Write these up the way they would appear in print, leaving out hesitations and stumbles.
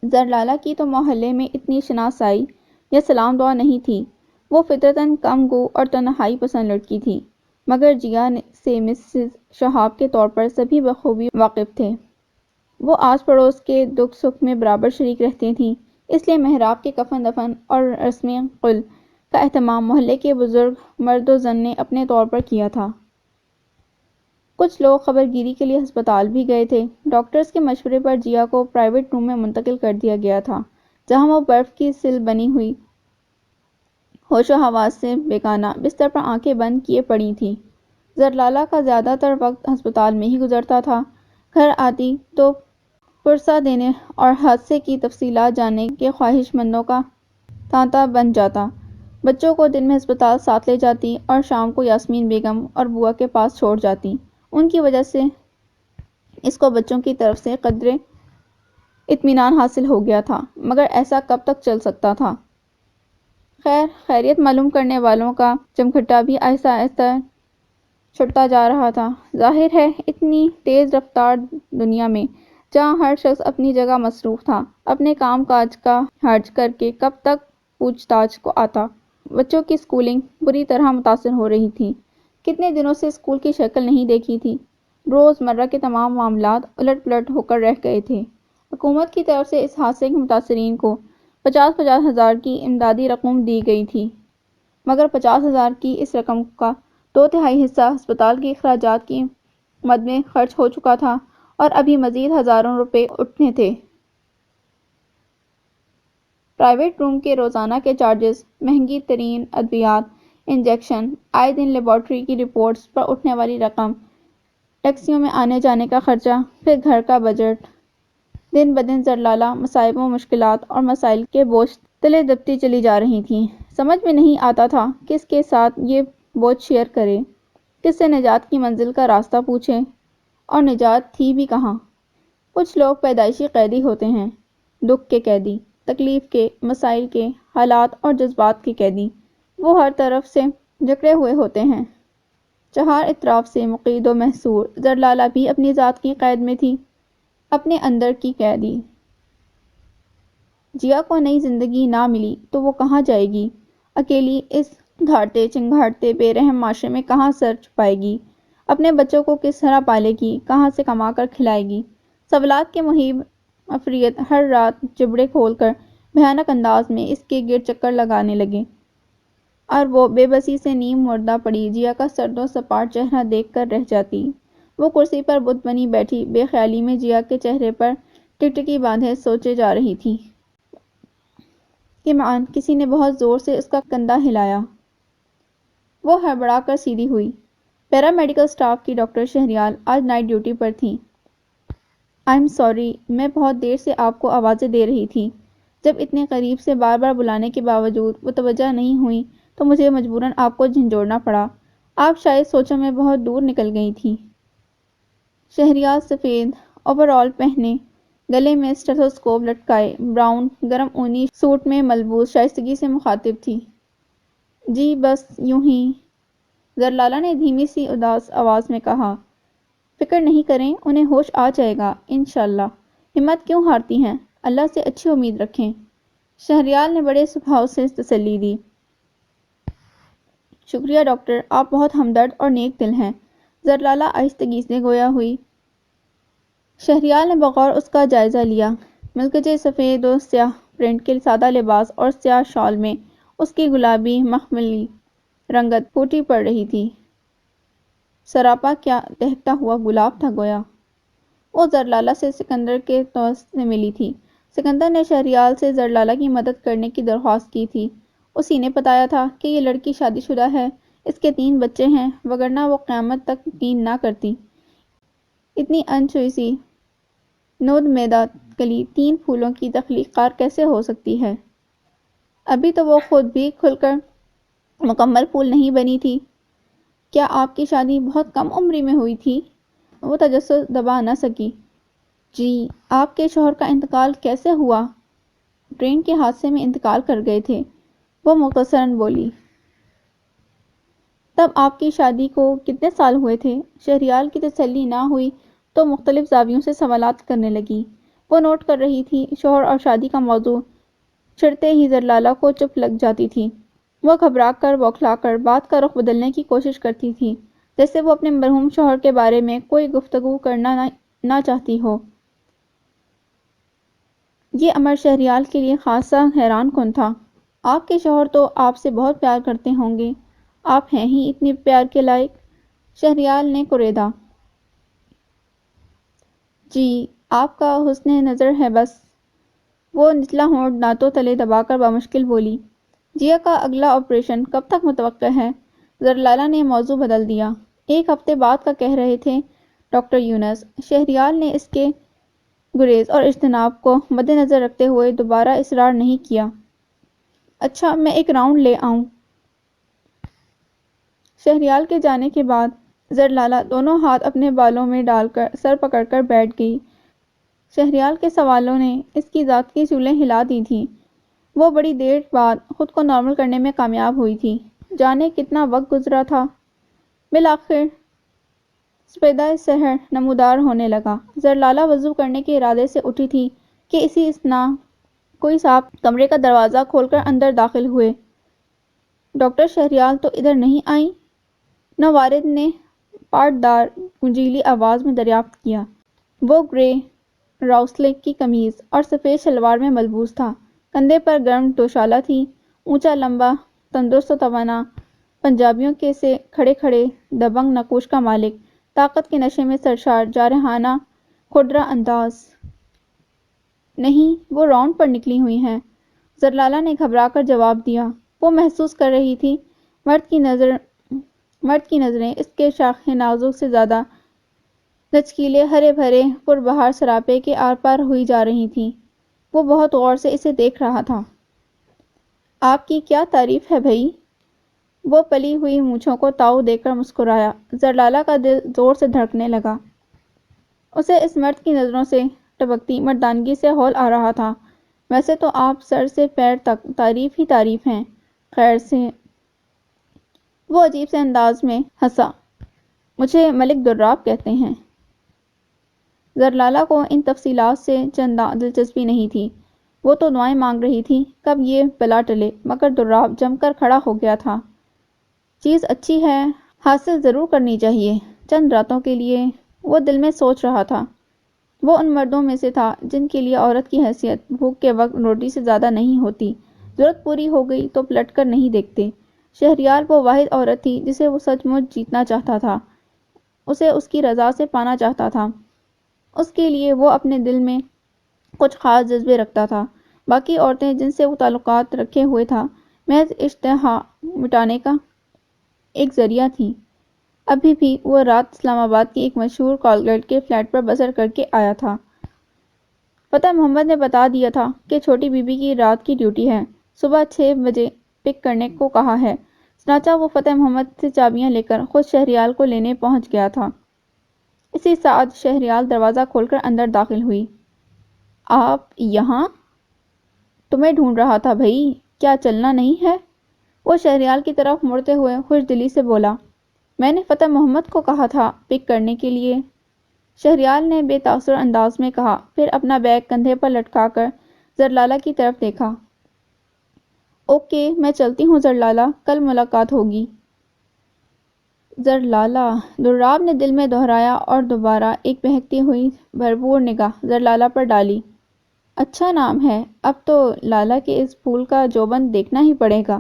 زرلالہ کی تو محلے میں اتنی شناسائی یا سلام دعا نہیں تھی، وہ فطرتاً کم گو اور تنہائی پسند لڑکی تھی، مگر جیا سے مسز شہاب کے طور پر سبھی بخوبی واقف تھے۔ وہ آس پڑوس کے دکھ سکھ میں برابر شریک رہتی تھیں، اس لیے محراب کے کفن دفن اور رسم قل کا اہتمام محلے کے بزرگ مرد و زن نے اپنے طور پر کیا تھا۔ کچھ لوگ خبر گیری کے لیے ہسپتال بھی گئے تھے۔ ڈاکٹرز کے مشورے پر جیا کو پرائیویٹ روم میں منتقل کر دیا گیا تھا، جہاں وہ برف کی سل بنی ہوئی ہوش و حواس سے بیگانہ بستر پر آنکھیں بند کیے پڑی تھی۔ زرلالہ کا زیادہ تر وقت ہسپتال میں ہی گزرتا تھا۔ گھر آتی تو پرسہ دینے اور حادثے کی تفصیلات جاننے کے خواہش مندوں کا تانتا بن جاتا۔ بچوں کو دن میں ہسپتال ساتھ لے جاتی اور شام کو یاسمین بیگم اور بوا کے پاس چھوڑ جاتی۔ ان کی وجہ سے اس کو بچوں کی طرف سے قدرے اطمینان حاصل ہو گیا تھا، مگر ایسا کب تک چل سکتا تھا؟ خیریت معلوم کرنے والوں کا چمگھٹا بھی آہستہ آہستہ چھٹتا جا رہا تھا۔ ظاہر ہے اتنی تیز رفتار دنیا میں، جہاں ہر شخص اپنی جگہ مصروف تھا، اپنے کام کاج کا حرج کر کے کب تک پوچھ تاچھ کو آتا۔ بچوں کی اسکولنگ بری طرح متاثر ہو رہی تھی۔ کتنے دنوں سے اسکول کی شکل نہیں دیکھی تھی۔ روز مرہ کے تمام معاملات الٹ پلٹ ہو کر رہ گئے تھے۔ حکومت کی طرف سے اس حادثے کے متاثرین کو 50-50 ہزار کی امدادی رقم دی گئی تھی، مگر 50 ہزار کی اس رقم کا 2/3 حصہ ہسپتال کے اخراجات کی مد میں خرچ ہو چکا تھا اور ابھی مزید ہزاروں روپے اٹھنے تھے۔ پرائیویٹ روم کے روزانہ کے چارجز، مہنگی ترین ادویات، انجیکشن، آئے دن لیبارٹری کی رپورٹس پر اٹھنے والی رقم، ٹیکسیوں میں آنے جانے کا خرچہ، پھر گھر کا بجٹ۔ دن بدن زرلالہ مصائب و مشکلات اور مسائل کے بوجھ تلے دبتی چلی جا رہی تھی۔ سمجھ میں نہیں آتا تھا کس کے ساتھ یہ بوجھ شیئر کرے، کس سے نجات کی منزل کا راستہ پوچھے، اور نجات تھی بھی کہاں۔ کچھ لوگ پیدائشی قیدی ہوتے ہیں، دکھ کے قیدی، تکلیف کے، مسائل کے، حالات اور جذبات کے قیدی۔ وہ ہر طرف سے جکڑے ہوئے ہوتے ہیں، چہار اطراف سے مقید و محصور۔ زرلالہ بھی اپنی ذات کی قید میں تھی، اپنے اندر کی قیدی۔ جیا کو نئی زندگی نہ ملی تو وہ کہاں جائے گی؟ اکیلی اس گھاٹتے چنگھاڑتے بے رحم معاشرے میں کہاں سر چھپائے گی؟ اپنے بچوں کو کس طرح پالے گی؟ کہاں سے کما کر کھلائے گی؟ سوالات کے محیب افریت ہر رات جبڑے کھول کر بھیانک انداز میں اس کے گرد چکر لگانے لگے، اور وہ بے بسی سے نیم مردہ پڑی جیا کا سرد و سپاٹ چہرہ دیکھ کر رہ جاتی۔ وہ کرسی پر بت بنی بیٹھی بے خیالی میں جیا کے چہرے پر ٹکٹکی باندھے سوچے جا رہی تھی کہ معاً کسی نے بہت زور سے اس کا کندھا ہلایا۔ وہ ہڑبڑا کر سیدھی ہوئی۔ پیرا میڈیکل اسٹاف کی ڈاکٹر شہریار آج نائٹ ڈیوٹی پر تھیں۔ آئی ایم سوری، میں بہت دیر سے آپ کو آوازیں دے رہی تھی۔ جب اتنے قریب سے بار بار بلانے کے باوجود متوجہ نہیں ہوئیں تو مجھے مجبوراً آپ کو جھنجھوڑنا پڑا۔ آپ شاید سوچوں میں بہت دور نکل گئی تھیں۔ شہریار سفید اوور آل پہنے، گلے میں اسٹیتھوسکوپ لٹکائے، براؤن گرم اونی سوٹ میں ملبوس شائستگی سے مخاطب تھی۔ جی بس یوں ہی، زرلالہ نے دھیمی سی اداس آواز میں کہا۔ فکر نہیں کریں، انہیں ہوش آ جائے گا انشاءاللہ۔ ہمت کیوں ہارتی ہیں؟ اللہ سے اچھی امید رکھیں۔ شہریار نے بڑے سبھاؤ سے تسلی دی۔ شکریہ ڈاکٹر، آپ بہت ہمدرد اور نیک دل ہیں۔ زرلالہ آہستگی سے گویا ہوئی۔ شہریار نے بغور اس کا جائزہ لیا۔ ملکچے سفید و سیاہ پرنٹ کے سادہ لباس اور سیاہ شال میں اس کی گلابی مخملی رنگت پھوٹی پڑ رہی تھی۔ سراپا کیا دہکتا ہوا گلاب تھا گویا۔ وہ زرلالہ سے سکندر کے دوست سے ملی تھی۔ سکندر نے شہریار سے زرلالہ کی مدد کرنے کی درخواست کی تھی۔ اسی نے بتایا تھا کہ یہ لڑکی شادی شدہ ہے، اس کے 3 بچے ہیں، وگرنہ وہ قیامت تک یقین نہ کرتی۔ اتنی انچوئی سی نودمیدہ کلی 3 پھولوں کی تخلیق کار کیسے ہو سکتی ہے؟ ابھی تو وہ خود بھی کھل کر مکمل پھول نہیں بنی تھی۔ کیا آپ کی شادی بہت کم عمری میں ہوئی تھی؟ وہ تجسس دبا نہ سکی۔ جی، آپ کے شوہر کا انتقال کیسے ہوا؟ ٹرین کے حادثے میں انتقال کر گئے تھے، وہ مختصراً بولی۔ تب آپ کی شادی کو کتنے سال ہوئے تھے؟ شہریار کی تسلی نہ ہوئی تو مختلف زاویوں سے سوالات کرنے لگی۔ وہ نوٹ کر رہی تھی، شوہر اور شادی کا موضوع چھڑتے ہی زرلالہ کو چپ لگ جاتی تھی۔ وہ گھبرا کر بوکھلا کر بات کا رخ بدلنے کی کوشش کرتی تھی، جیسے وہ اپنے مرحوم شوہر کے بارے میں کوئی گفتگو کرنا نہ چاہتی ہو۔ یہ امر شہریال کے لیے خاصا حیران کن تھا۔ آپ کے شوہر تو آپ سے بہت پیار کرتے ہوں گے، آپ ہیں ہی اتنے پیار کے لائق، شہریال نے کوریدا۔ جی، آپ کا حسن نظر ہے بس۔ وہ نچلا ہونٹ دانتوں تلے دبا کر بامشکل بولی۔ جیا کا اگلا آپریشن کب تک متوقع ہے؟ زرلالہ نے موضوع بدل دیا۔ 1 ہفتے بعد کا کہہ رہے تھے ڈاکٹر یونس۔ شہریال نے اس کے گریز اور اجتناب کو مد نظر رکھتے ہوئے دوبارہ اصرار نہیں کیا۔ اچھا، میں ایک راؤنڈ لے آؤں؟ شہریال کے جانے کے بعد زرلالہ دونوں ہاتھ اپنے بالوں میں ڈال کر سر پکڑ کر بیٹھ گئی۔ شہریال کے سوالوں نے اس کی ذات کی چولیں ہلا دی تھیں۔ وہ بڑی دیر بعد خود کو نارمل کرنے میں کامیاب ہوئی تھی۔ جانے کتنا وقت گزرا تھا۔ بالآخر سپیدہ سحر نمودار ہونے لگا۔ زرلالہ وضو کرنے کے ارادے سے اٹھی تھی کہ اسی اثنا کوئی صاحب کمرے کا دروازہ کھول کر اندر داخل ہوئے۔ ڈاکٹر شہریال تو ادھر نہیں آئیں؟ نوارد نے پاٹدار گنجیلی آواز میں دریافت کیا۔ وہ گرے راؤسلے کی قمیض اور سفید شلوار میں ملبوس تھا، کندھے پر گرم دوشالہ تھی، اونچا لمبا تندرست و توانا، پنجابیوں کے سے کھڑے کھڑے دبنگ نقوش کا مالک، طاقت کے نشے میں سرشار، جارحانہ کھردرا انداز۔ نہیں، وہ راؤنڈ پر نکلی ہوئی ہیں، زرلالہ نے گھبرا کر جواب دیا۔ وہ محسوس کر رہی تھی مرد کی نظریں اس کے شاخ نازک سے زیادہ لچکیلے ہرے بھرے پربہار سراپے کے آر پار ہوئی جا رہی تھیں۔ وہ بہت غور سے اسے دیکھ رہا تھا۔ آپ کی کیا تعریف ہے بھئی؟ وہ پلی ہوئی مونچھوں کو تاؤ دے کر مسکرایا۔ زرلالہ کا دل زور سے دھڑکنے لگا۔ اسے اس مرد کی نظروں سے ٹپکتی مردانگی سے ہول آ رہا تھا۔ ویسے تو آپ سر سے پیر تک تعریف ہی تعریف ہیں، خیر سے۔ وہ عجیب سے انداز میں ہنسا۔ مجھے ملک دراب کہتے ہیں۔ زرلالہ کو ان تفصیلات سے چنداں دلچسپی نہیں تھی۔ وہ تو دعائیں مانگ رہی تھی کب یہ بلا ٹلے، مگر دراب جم کر کھڑا ہو گیا تھا۔ چیز اچھی ہے، حاصل ضرور کرنی چاہیے، چند راتوں کے لیے، وہ دل میں سوچ رہا تھا۔ وہ ان مردوں میں سے تھا جن کے لیے عورت کی حیثیت بھوک کے وقت روٹی سے زیادہ نہیں ہوتی، ضرورت پوری ہو گئی تو پلٹ کر نہیں دیکھتے۔ شہریال وہ واحد عورت تھی جسے وہ سچ مچ جیتنا چاہتا تھا، اسے اس کی رضا سے پانا چاہتا تھا۔ اس کے لیے وہ اپنے دل میں کچھ خاص جذبے رکھتا تھا۔ باقی عورتیں جن سے وہ تعلقات رکھے ہوئے تھا محض اشتہا مٹانے کا ایک ذریعہ تھیں۔ ابھی بھی وہ رات اسلام آباد کی ایک مشہور کالگیٹ کے فلیٹ پر بسر کر کے آیا تھا۔ فتح محمد نے بتا دیا تھا کہ چھوٹی بی بی کی رات کی ڈیوٹی ہے، صبح 6 بجے پک کرنے کو کہا ہے۔ چنانچہ وہ فتح محمد سے چابیاں لے کر خود شہریال کو لینے پہنچ گیا تھا۔ اسی ساعت شہریال دروازہ کھول کر اندر داخل ہوئی۔ آپ یہاں؟ تمہیں ڈھونڈ رہا تھا بھئی، کیا چلنا نہیں ہے؟ وہ شہریال کی طرف مڑتے ہوئے خوش دلی سے بولا۔ میں نے فتح محمد کو کہا تھا پک کرنے کے لیے، شہریال نے بے تاثر انداز میں کہا، پھر اپنا بیگ کندھے پر لٹکا کر زرلالہ کی طرف دیکھا۔ اوکے، میں چلتی ہوں زرلالہ، کل ملاقات ہوگی۔ زرلالہ، دراب نے دل میں دہرایا اور دوبارہ ایک بہکتی ہوئی بھرپور نگاہ زرلالہ پر ڈالی۔ اچھا نام ہے، اب تو لالہ کے اس پھول کا جوبند دیکھنا ہی پڑے گا۔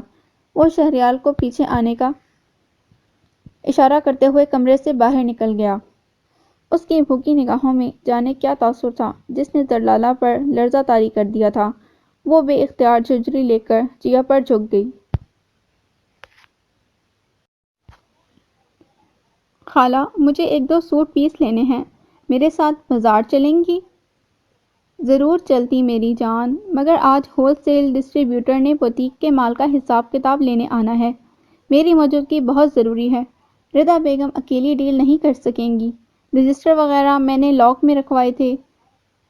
وہ شہریال کو پیچھے آنے کا اشارہ کرتے ہوئے کمرے سے باہر نکل گیا۔ اس کی بھوکی نگاہوں میں جانے کیا تاثر تھا جس نے زرلالہ پر لرزہ طاری کر دیا تھا۔ وہ بے اختیار جھرجھری لے کر جیا پر جھک گئی۔ خالہ، مجھے 1-2 سوٹ پیس لینے ہیں، میرے ساتھ بازار چلیں گی؟ ضرور چلتی میری جان، مگر آج ہول سیل ڈسٹری بیوٹر نے بوتیک کے مال کا حساب کتاب لینے آنا ہے، میری موجودگی بہت ضروری ہے۔ ردا بیگم اکیلی ڈیل نہیں کر سکیں گی، رجسٹر وغیرہ میں نے لاک میں رکھوائے تھے۔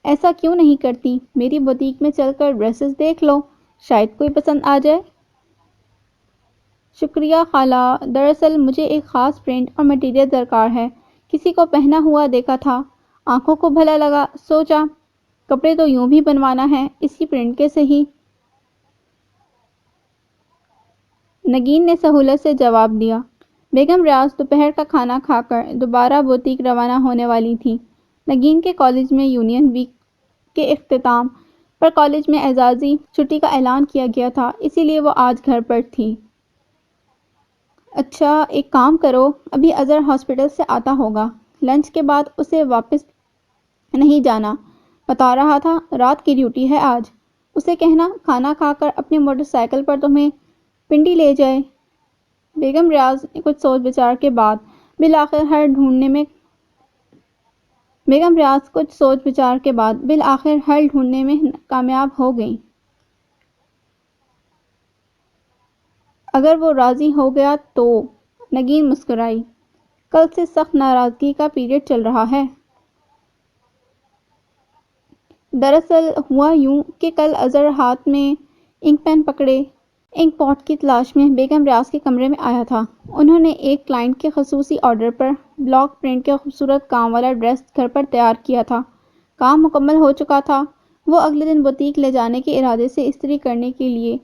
ایسا کیوں نہیں کرتی، میری بوتیک میں چل کر ڈریسز دیکھ لو، شاید کوئی پسند آ جائے۔ شکریہ خالہ، دراصل مجھے ایک خاص پرنٹ اور مٹیریل درکار ہے، کسی کو پہنا ہوا دیکھا تھا، آنکھوں کو بھلا لگا، سوچا کپڑے تو یوں بھی بنوانا ہے، اسی پرنٹ کے صحیح۔ نگین نے سہولت سے جواب دیا۔ بیگم ریاض دوپہر کا کھانا کھا کر دوبارہ بوتیک روانہ ہونے والی تھی۔ نگین کے کالج میں یونین ویک کے اختتام پر کالج میں اعزازی چھٹی کا اعلان کیا گیا تھا، اسی لیے وہ آج گھر پر تھی۔ اچھا ایک کام کرو، ابھی اظہر ہاسپٹل سے آتا ہوگا، لنچ کے بعد اسے واپس نہیں جانا، بتا رہا تھا رات کی ڈیوٹی ہے آج، اسے کہنا کھانا کھا کر اپنی موٹر سائیکل پر تمہیں پنڈی لے جائے۔ بیگم ریاض نے کچھ سوچ بچار کے بعد بالآخر حل ڈھونڈنے میں کامیاب ہو گئیں۔ اگر وہ راضی ہو گیا تو؟ نگین مسکرائی۔ کل سے سخت ناراضگی کا پیریڈ چل رہا ہے۔ دراصل ہوا یوں کہ کل اظہر ہاتھ میں انک پین پکڑے انک پاٹ کی تلاش میں بیگم ریاض کے کمرے میں آیا تھا۔ انہوں نے ایک کلائنٹ کے خصوصی آرڈر پر بلاک پرنٹ کے خوبصورت کام والا ڈریس گھر پر تیار کیا تھا۔ کام مکمل ہو چکا تھا۔ وہ اگلے دن بوتیک لے جانے کے ارادے سے استری کرنے کے لیے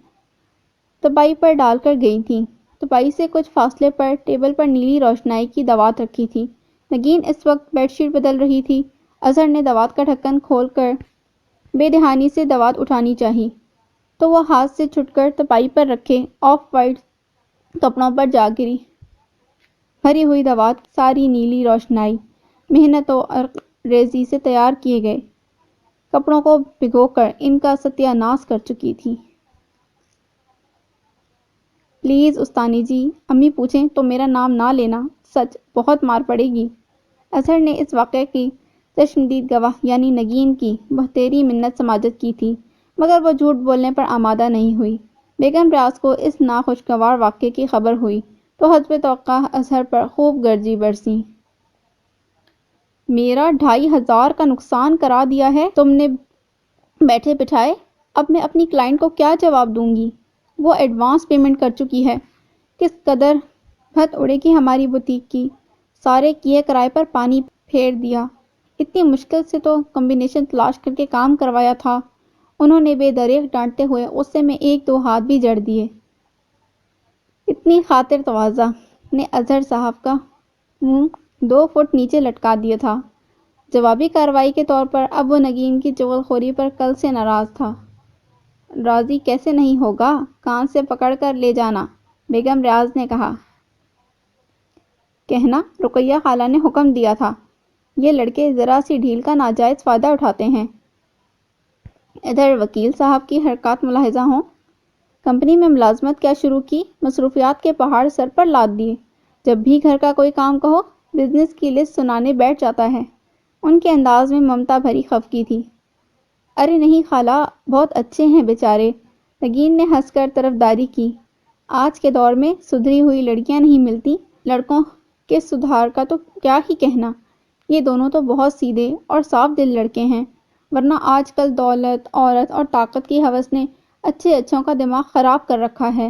تپائی پر ڈال کر گئی تھیں۔ تپائی سے کچھ فاصلے پر ٹیبل پر نیلی روشنائی کی دوات رکھی تھی۔ نگین اس وقت بیڈ شیٹ بدل رہی تھی۔ اظہر نے دوات کا ڈھکن کھول کر بے دہانی سے دوات اٹھانی چاہی تو وہ ہاتھ سے چھٹ کر تپائی پر رکھے آف وائٹ کپڑوں پر جا گری۔ بھری ہوئی دوات کی ساری نیلی روشنائی محنت و عرق ریزی سے تیار کیے گئے کپڑوں کو بھگو کر ان کا ستیہ ناش کر چکی تھی۔ پلیز استانی جی، امی پوچھیں تو میرا نام نہ لینا، سچ بہت مار پڑے گی۔ اظہر نے اس واقعے کی چشمدید گواہ یعنی نگین کی بہتری منت سماجت کی تھی، مگر وہ جھوٹ بولنے پر آمادہ نہیں ہوئی۔ بیگم ریاض کو اس ناخوشگوار واقعے کی خبر ہوئی تو حسب توقع اظہر پر خوب گرجی برسیں۔ میرا 2500 کا نقصان کرا دیا ہے تم نے بیٹھے بٹھائے، اب میں اپنی کلائنٹ کو کیا جواب دوں گی؟ وہ ایڈوانس پیمنٹ کر چکی ہے، کس قدر بھت اڑے گی ہماری بوتیک کی، سارے کیے کرائے پر پانی پھیر دیا، اتنی مشکل سے تو کمبینیشن تلاش کر کے کام کروایا تھا۔ انہوں نے بے دریغ ڈانٹتے ہوئے غصے میں 1-2 ہاتھ بھی جڑ دیے۔ اتنی خاطر تواضع نے اظہر صاحب کا منہ 2 فٹ نیچے لٹکا دیا تھا۔ جوابی کارروائی کے طور پر اب وہ نگین کی چغل خوری پر کل سے ناراض تھا۔ راضی کیسے نہیں ہوگا، کان سے پکڑ کر لے جانا، بیگم ریاض نے کہا۔ کہنا رقیہ خالہ نے حکم دیا تھا، یہ لڑکے ذرا سی ڈھیل کا ناجائز فائدہ اٹھاتے ہیں۔ ادھر وکیل صاحب کی حرکات ملاحظہ ہوں۔ کمپنی میں ملازمت کیا شروع کی، مصروفیات کے پہاڑ سر پر لاد دیے، جب بھی گھر کا کوئی کام کہو بزنس کی لسٹ سنانے بیٹھ جاتا ہے۔ ان کے انداز میں ممتا بھری خفگی تھی۔ ارے نہیں خالہ، بہت اچھے ہیں بیچارے، نگین نے ہنس کر طرفداری کی۔ آج کے دور میں سدھری ہوئی لڑکیاں نہیں ملتی، لڑکوں کے سدھار کا تو کیا ہی کہنا، یہ دونوں تو بہت سیدھے اور صاف دل لڑکے ہیں، ورنہ آج کل دولت، عورت اور طاقت کی ہوس نے اچھے اچھوں کا دماغ خراب کر رکھا ہے۔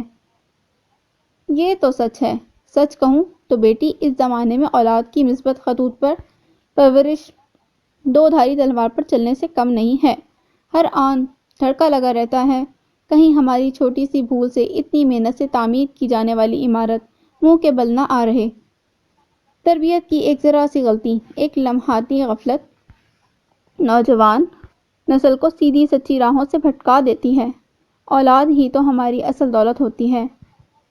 یہ تو سچ ہے، سچ کہوں تو بیٹی اس زمانے میں اولاد کی مثبت خطوط پر پرورش 2 دھاری تلوار پر چلنے سے کم نہیں ہے۔ ہر آن دھڑکا لگا رہتا ہے، کہیں ہماری چھوٹی سی بھول سے اتنی محنت سے تعمیر کی جانے والی عمارت منہ کے بل نہ آ رہے۔ تربیت کی ایک ذرا سی غلطی، ایک لمحاتی غفلت نوجوان نسل کو سیدھی سچی راہوں سے بھٹکا دیتی ہے۔ اولاد ہی تو ہماری اصل دولت ہوتی ہے،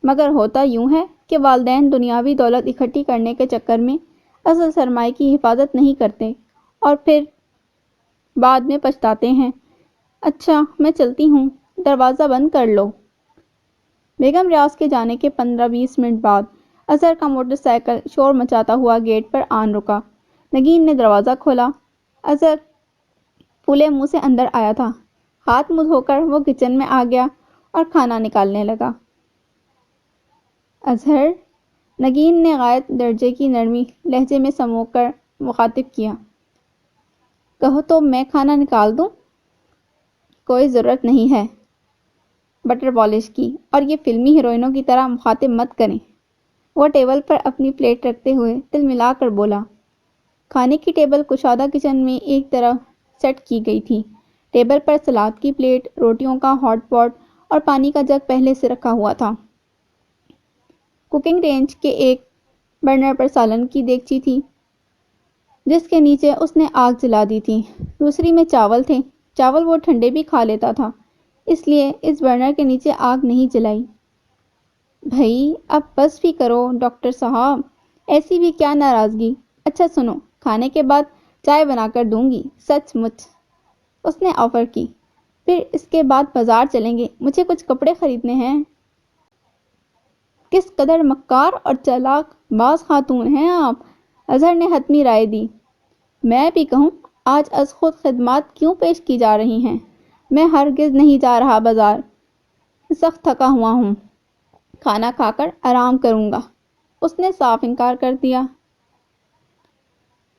مگر ہوتا یوں ہے کہ والدین دنیاوی دولت اکٹھی کرنے کے چکر میں اصل سرمائے کی حفاظت نہیں کرتے اور پھر بعد میں پچھتاتے ہیں۔ اچھا میں چلتی ہوں، دروازہ بند کر لو۔ بیگم ریاض کے جانے کے 15-20 منٹ بعد اظہر کا موٹر سائیکل شور مچاتا ہوا گیٹ پر آن رکا۔ نگین نے دروازہ کھولا۔ اظہر پھولے منہ سے اندر آیا تھا۔ ہاتھ منہ دھو کر وہ کچن میں آ گیا اور کھانا نکالنے لگا۔ اظہر، نگین نے غائب درجے کی نرمی لہجے میں سمو کر مخاطب کیا۔ کہو تو میں کھانا نکال دوں؟ کوئی ضرورت نہیں ہے بٹر پالش کی، اور یہ فلمی ہیروئنوں کی طرح مخاطب مت کریں۔ وہ ٹیبل پر اپنی پلیٹ رکھتے ہوئے تل ملا کر بولا۔ کھانے کی ٹیبل کشادہ کچن میں ایک طرف سیٹ کی گئی تھی۔ ٹیبل پر سلاد کی پلیٹ، روٹیوں کا ہاٹ پاٹ اور پانی کا جگ پہلے سے رکھا ہوا تھا۔ کوکنگ رینج کے ایک برنر پر سالن کی دیگچی تھی جس کے نیچے اس نے آگ جلا دی تھی، دوسری میں چاول تھے۔ چاول وہ ٹھنڈے بھی کھا لیتا تھا، اس لیے اس برنر کے نیچے آگ نہیں جلائی۔ بھئی اب بس بھی کرو ڈاکٹر صاحب، ایسی بھی کیا ناراضگی۔ اچھا سنو، کھانے کے بعد چائے بنا کر دوں گی، سچ مچ، اس نے آفر کی۔ پھر اس کے بعد بازار چلیں گے، مجھے کچھ کپڑے خریدنے ہیں۔ کس قدر مکار اور چالاک باز خاتون ہیں آپ، اظہر نے حتمی رائے دی۔ میں بھی کہوں، آج از خود خدمات کیوں پیش کی جا رہی ہیں؟ میں ہرگز نہیں جا رہا بازار، سخت تھکا ہوا ہوں، کھانا کھا کر آرام کروں گا، اس نے صاف انکار کر دیا۔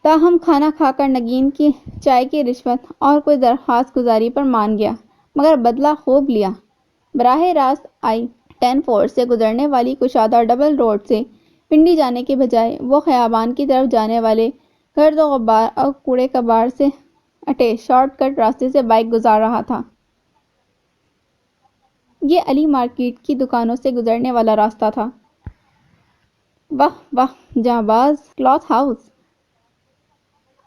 تاہم کھانا کھا کر نگین کی چائے کی رشوت اور کوئی درخواست گزاری پر مان گیا، مگر بدلہ خوب لیا۔ براہ راست I-10 سے گزرنے والی کشادہ ڈبل روڈ سے پنڈی جانے کے بجائے وہ خیابان کی طرف جانے والے گرد و غبار اور کوڑے کباڑ سے اٹے شارٹ کٹ راستے سے بائک گزار رہا تھا۔ یہ علی مارکیٹ کی دکانوں سے گزرنے والا راستہ تھا۔ واہ واہ، جاںباز، کلاتھ ہاؤس،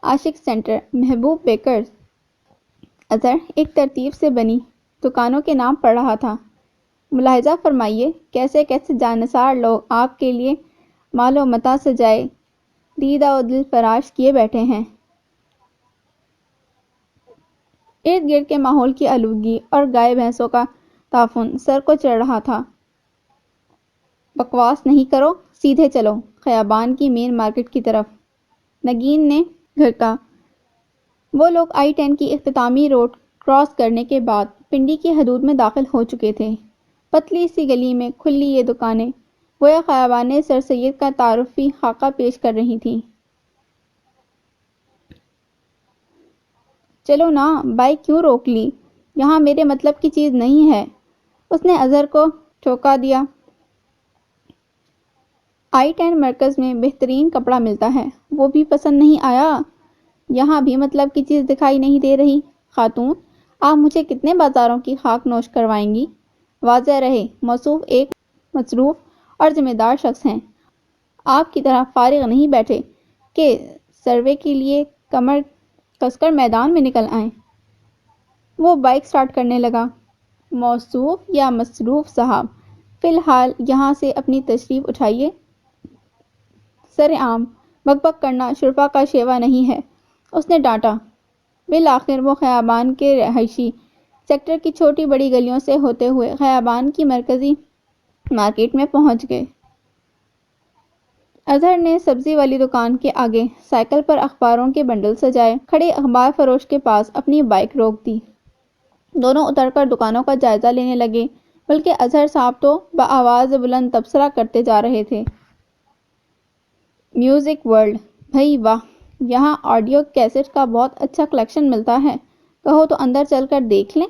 عاشق سینٹر، محبوب بیکرز۔ اظہر ایک ترتیب سے بنی دکانوں کے نام پڑھ رہا تھا۔ ملاحظہ فرمائیے کیسے کیسے جانثار لوگ آپ کے لیے مال و متاع سجائے دیدہ و دل فراش کیے بیٹھے ہیں۔ ارد گرد کے ماحول کی آلودگی اور گائے بھینسوں کا تعفن سر کو چڑھ رہا تھا۔ بکواس نہیں کرو، سیدھے چلو خیابان کی مین مارکیٹ کی طرف، نگین نے گھرکا۔ وہ لوگ I-10 کی اختتامی روڈ کراس کرنے کے بعد پنڈی کی حدود میں داخل ہو چکے تھے۔ پتلی سی گلی میں کھلی یہ دکانیں گویا خیابان سر سید کا تعارفی خاکہ پیش کر رہی تھیں۔ چلو نا، بائک کیوں روک لی، یہاں میرے مطلب کی چیز نہیں ہے، اس نے اظہر کو ٹھوکا دیا۔ I-10 مرکز میں بہترین کپڑا ملتا ہے، وہ بھی پسند نہیں آیا؟ یہاں بھی مطلب کی چیز دکھائی نہیں دے رہی؟ خاتون، آپ مجھے کتنے بازاروں کی خاک نوش کروائیں گی؟ واضح رہے، موصوف ایک مصروف اور ذمہ دار شخص ہیں، آپ کی طرح فارغ نہیں بیٹھے کہ سروے کے لیے کمر کس کر میدان میں نکل آئیں۔ وہ بائک سٹارٹ کرنے لگا۔ موصوف یا مصروف صاحب، فی الحال یہاں سے اپنی تشریف اٹھائیے۔ سرعام بک بک کرنا شرفا کا شیوا نہیں ہے، اس نے ڈانٹا۔ بالآخر وہ خیابان کے رہائشی سیکٹر کی چھوٹی بڑی گلیوں سے ہوتے ہوئے خیابان کی مرکزی مارکیٹ میں پہنچ گئے۔ اظہر نے سبزی والی دکان کے آگے سائیکل پر اخباروں کے بنڈل سجائے کھڑے اخبار فروش کے پاس اپنی بائک روک دی۔ دونوں اتر کر دکانوں کا جائزہ لینے لگے، بلکہ اظہر صاحب تو بآواز بلند تبصرہ کرتے جا رہے تھے۔ میوزک ورلڈ، بھئی واہ، یہاں آڈیو کیسٹ کا بہت اچھا کلیکشن ملتا ہے، کہو تو اندر چل کر دیکھ لیں؟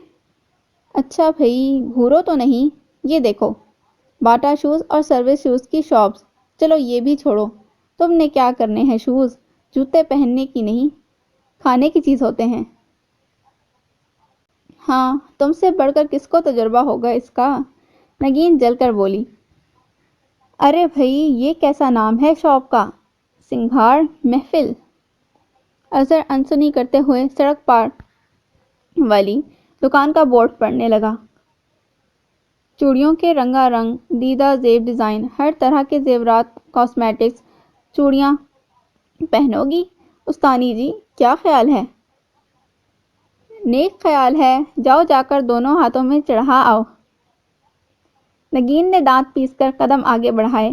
اچھا بھئی، گھورو تو نہیں؟ یہ دیکھو، باٹا شوز اور سروس شوز کی شاپس۔ چلو یہ بھی چھوڑو، تم نے کیا کرنے ہیں شوز، جوتے پہننے کی نہیں، کھانے کی چیز ہوتے ہیں۔ ہاں، تم سے بڑھ کر کس کو تجربہ ہوگا اس کا، نگین جل کر بولی۔ ارے بھئی، یہ کیسا نام ہے شاپ کا، سنگھار محفل؟ اظہر انسنی کرتے ہوئے سڑک پار والی دکان کا بورڈ پڑھنے لگا۔ چوڑیوں کے رنگا رنگ دیدہ زیب ڈیزائن، ہر طرح کے زیورات، کاسمیٹکس۔ چوڑیاں پہنو گی استانی جی، کیا خیال ہے؟ نیک خیال ہے، جاؤ جا کر دونوں ہاتھوں میں چڑھا آؤ۔ نگین نے دانت پیس کر قدم آگے بڑھائے